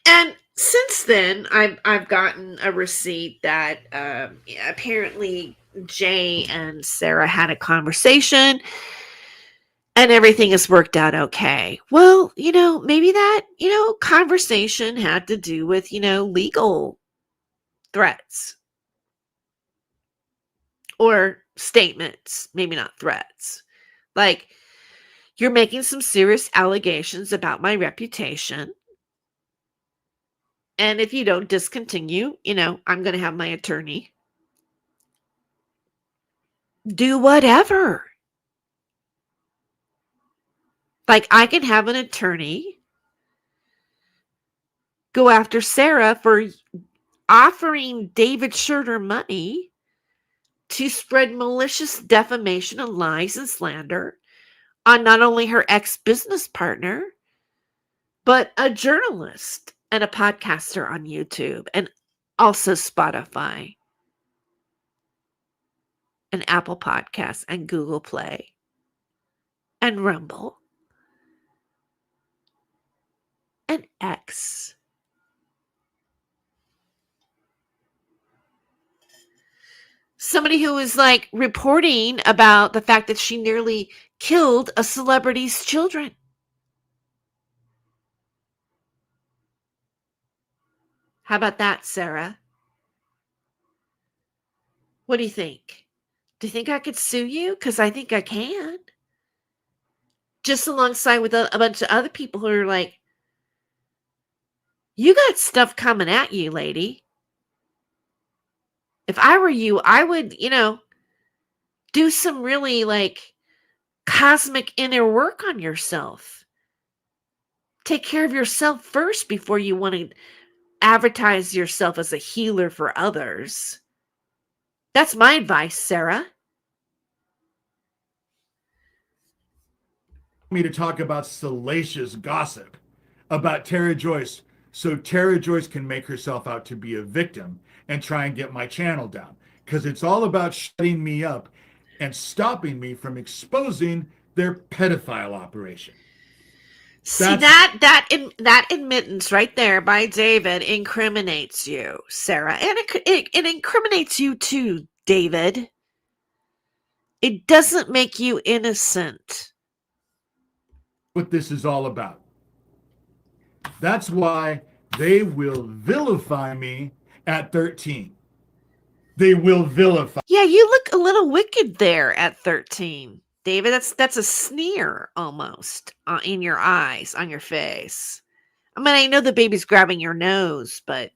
And since then, I've gotten a receipt that apparently Jay and Sarah had a conversation and everything has worked out okay. Well, maybe that, conversation had to do with, legal threats or statements, maybe not threats. Like, you're making some serious allegations about my reputation. And if you don't discontinue, I'm going to have my attorney do whatever. Like, I can have an attorney go after Sarah for offering David Shurter money to spread malicious defamation and lies and slander on not only her ex-business partner, but a journalist and a podcaster on YouTube and also Spotify and Apple Podcasts and Google Play and Rumble and X. somebody who was like reporting about the fact that she nearly killed a celebrity's children. How about that, Sarah? What do you think? Do you think I could sue you? Because I think I can. Just alongside with a bunch of other people who are like, you got stuff coming at you, lady. If I were you, I would, do some really like cosmic inner work on yourself. Take care of yourself first before you want to advertise yourself as a healer for others. That's my advice, Sarah. Me to talk about salacious gossip about Tara Joyce, so Tara Joyce can make herself out to be a victim and try and get my channel down, because it's all about shutting me up and stopping me from exposing their pedophile operation. See, that admittance right there by David incriminates you, Sarah, and it incriminates you too, David. It doesn't make you innocent. What this is all about. That's why they will vilify me at 13. They will vilify. Yeah, you look a little wicked there at 13. David, that's a sneer almost in your eyes, on your face. I mean, I know the baby's grabbing your nose, but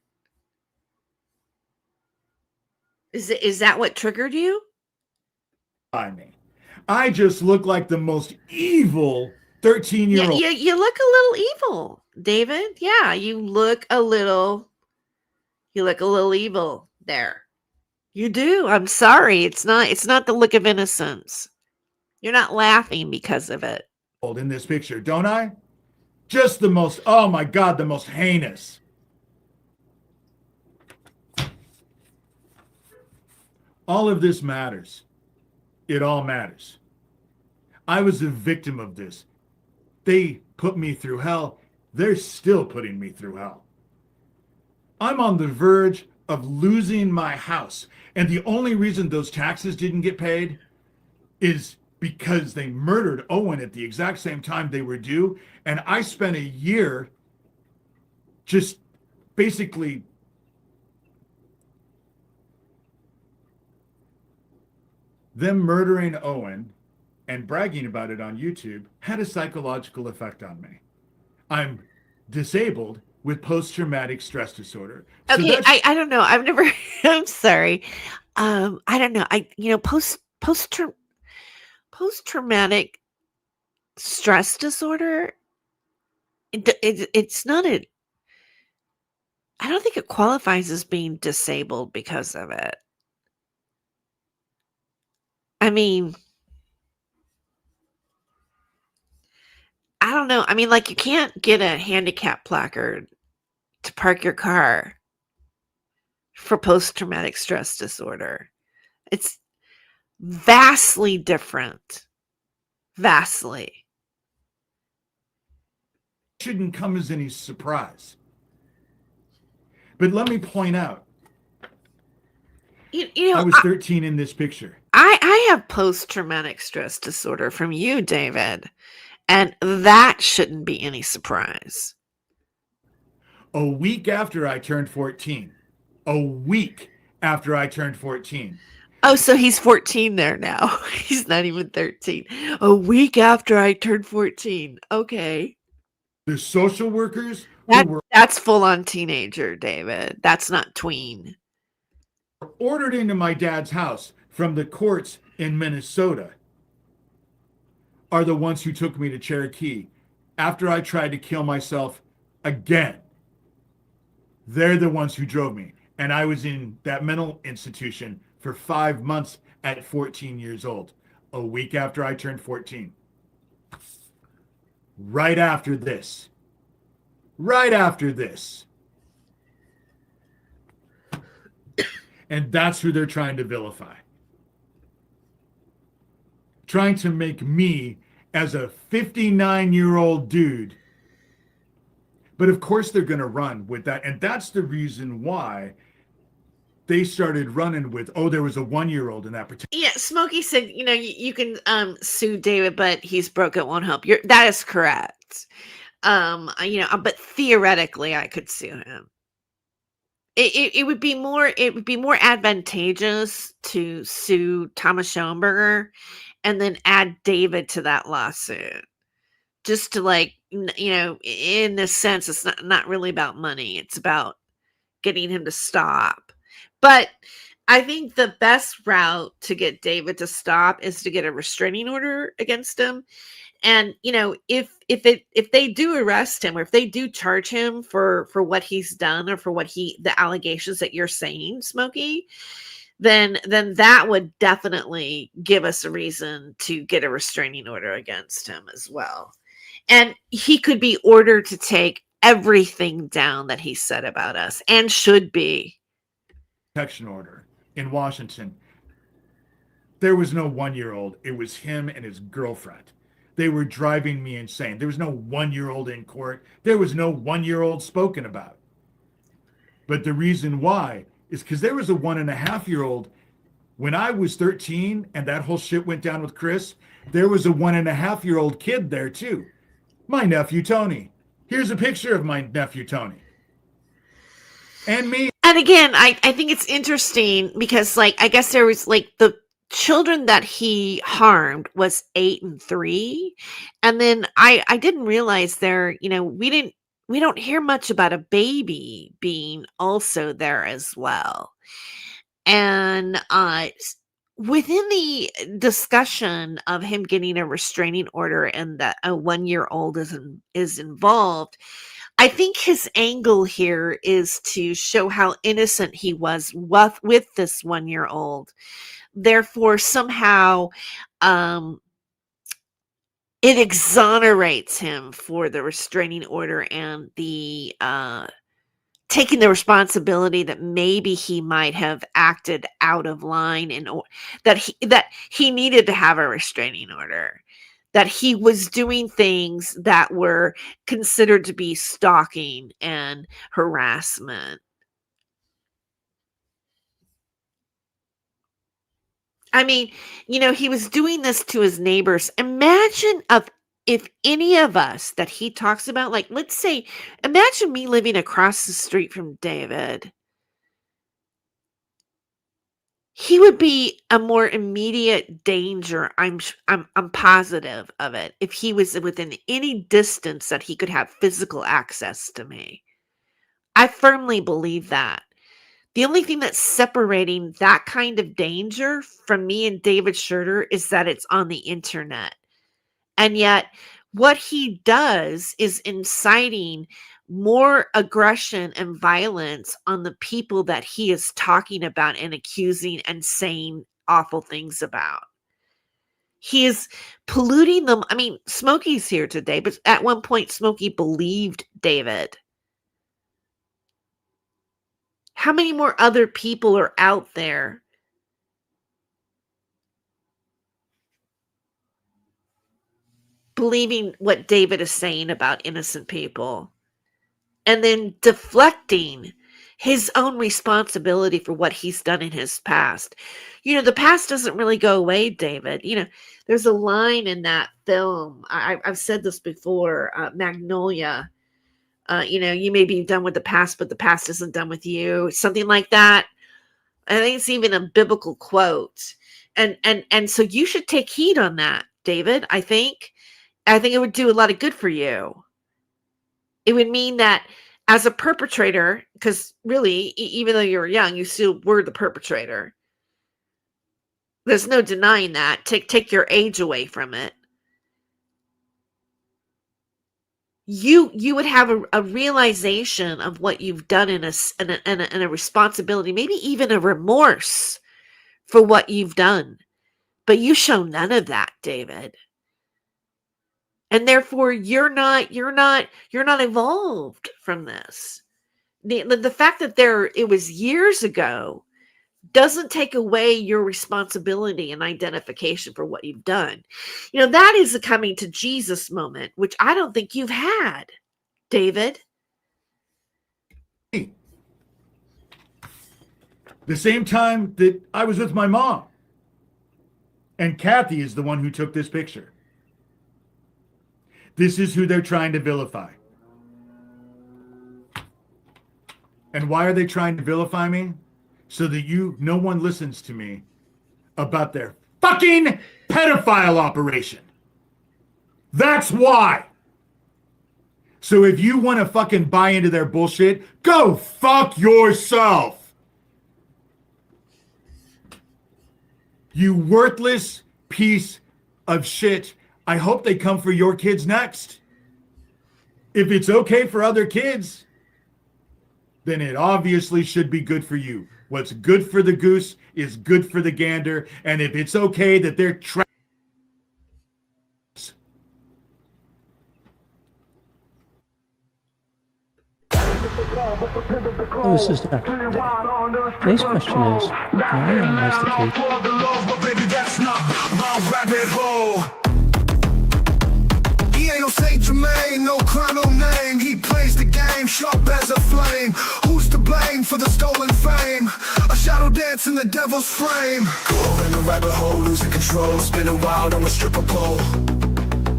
is that what triggered you? Me. I just look like the most evil 13-year-old. Yeah, you look a little evil, David. Yeah, you look a little evil there. You do. I'm sorry. It's not the look of innocence. You're not laughing because of it. In this picture, don't I? Just the most, oh my God, the most heinous. All of this matters. It all matters. I was a victim of this. They put me through hell. They're still putting me through hell. I'm on the verge of losing my house. And the only reason those taxes didn't get paid is because they murdered Owen at the exact same time they were due. And I spent a year just basically them murdering Owen and bragging about it on YouTube had a psychological effect on me. I'm disabled with post-traumatic stress disorder. Okay, I don't know. I've never I'm sorry. I don't know. Post-traumatic stress disorder, it's not I don't think it qualifies as being disabled because of it. I mean, I don't know. I mean, like, you can't get a handicap placard to park your car for post-traumatic stress disorder. It's vastly different. Vastly. Shouldn't come as any surprise. But let me point out, You know, I was 13 in this picture. I have post-traumatic stress disorder from you, David, and that shouldn't be any surprise. A week after I turned 14. A week after I turned 14. Oh, so he's 14 there now. He's not even 13. A week after I turned 14. Okay. The social workers who were That's full-on teenager, David. That's not tween. ordered into my dad's house from the courts in Minnesota are the ones who took me to Cherokee after I tried to kill myself again. They're the ones who drove me. And I was in that mental institution for 5 months at 14 years old, a week after I turned 14. Right after this. Right after this. And that's who they're trying to vilify. Trying to make me as a 59-year-old dude. But of course they're going to run with that. And that's the reason why they started running with, oh, there was a 1-year-old in that particular. Yeah, Smokey said, you can sue David, but he's broke, it won't help. That is correct. But theoretically I could sue him. It would be more advantageous to sue Thomas Schoenberger and then add David to that lawsuit. Just to, like, in a sense, it's not really about money. It's about getting him to stop. But I think the best route to get David to stop is to get a restraining order against him. And if they do arrest him, or if they do charge him for what he's done, or for the allegations that you're saying, Smokey, then that would definitely give us a reason to get a restraining order against him as well. And he could be ordered to take everything down that he said about us, and should be. Protection order in Washington. There was no 1-year-old. It was him and his girlfriend. They were driving me insane. There was no 1-year-old in court. There was no 1-year-old spoken about. But the reason why is because there was a 1.5-year-old. When I was 13 and that whole shit went down with Chris, there was a 1.5-year-old kid there too. My nephew, Tony. Here's a picture of my nephew, Tony. And me. And again, I think it's interesting because, like, I guess there was, like, the children that he harmed was 8 and 3. And then I didn't realize there, we don't hear much about a baby being also there as well. And within the discussion of him getting a restraining order and that a 1-year-old is involved, I think his angle here is to show how innocent he was with this 1-year-old. Therefore, somehow, it exonerates him for the restraining order and the taking the responsibility that maybe he might have acted out of line, and that he needed to have a restraining order, that he was doing things that were considered to be stalking and harassment. I mean, he was doing this to his neighbors. Imagine if any of us that he talks about, like, let's say, imagine me living across the street from David. He would be a more immediate danger. I'm positive of it. If he was within any distance that he could have physical access to me. I firmly believe that. The only thing that's separating that kind of danger from me and David Shurter is that it's on the internet. And yet what he does is inciting more aggression and violence on the people that he is talking about and accusing and saying awful things about. He is polluting them. I mean, Smokey's here today, but at one point Smokey believed David. How many more other people are out there believing what David is saying about innocent people, and then deflecting his own responsibility for what he's done in his past? The past doesn't really go away, David. There's a line in that film. I've said this before, Magnolia. You may be done with the past, but the past isn't done with you. Something like that. I think it's even a biblical quote. And so you should take heed on that, David. I think it would do a lot of good for you. It would mean that as a perpetrator, because really, even though you were young, you still were the perpetrator. There's no denying that. Take your age away from it. You would have a realization of what you've done and a responsibility, maybe even a remorse for what you've done. But you show none of that, David. And therefore you're not evolved from this. The fact that it was years ago doesn't take away your responsibility and identification for what you've done. That is a coming to Jesus moment, which I don't think you've had, David. The same time that I was with my mom. And Kathy is the one who took this picture. This is who they're trying to vilify. And why are they trying to vilify me? So that no one listens to me about their fucking pedophile operation. That's why. So if you want to fucking buy into their bullshit, go fuck yourself. You worthless piece of shit. I hope they come for your kids next. If it's okay for other kids, then it obviously should be good for you. What's good for the goose is good for the gander. And if it's okay that they're Oh, this is Jack. Today's question is, why analyze the case? He ain't no Saint Germain, no crown, no name. He plays the game, sharp as a flame. Who's to blame for the stolen fame? A shadow dance in the devil's frame. Go in the rabbit hole, losing control, spinning wild on a stripper pole.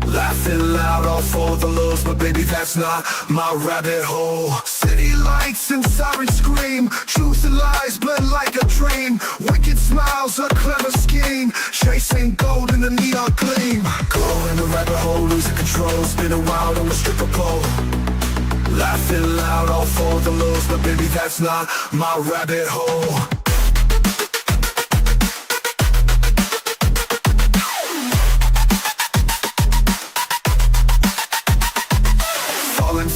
Laughing loud, all for the lows, but baby, that's not my rabbit hole. City lights and sirens scream, truth and lies blend like a dream. Wicked smiles, a clever scheme, chasing gold in the neon gleam. Go in the rabbit hole, losing control, spinning wild on the stripper pole. Laughing loud, all for the lows, but baby, that's not my rabbit hole.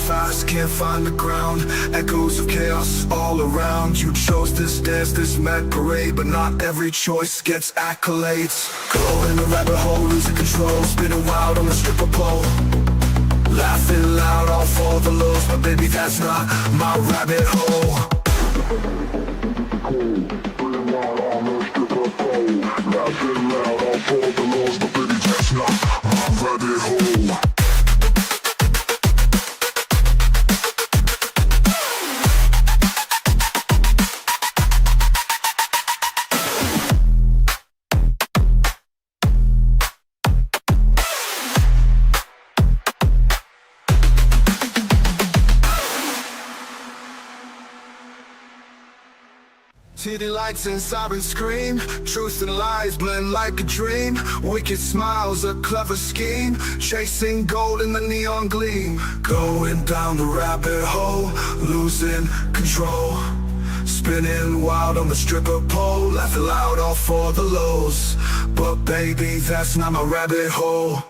Fast, can't find the ground. Echoes of chaos all around. You chose this dance, this mad parade, but not every choice gets accolades. Go in the rabbit hole, losing control, spinning wild on the stripper pole. Laughing loud, all for the lows, but baby, that's not my rabbit hole. Laughing loud, all for the lows, but baby, that's not my rabbit hole. City lights and sirens scream, truth and lies blend like a dream. Wicked smiles, a clever scheme, chasing gold in the neon gleam. Going down the rabbit hole, losing control, spinning wild on the stripper pole. Laughing loud, all for the lows, but baby, that's not my rabbit hole.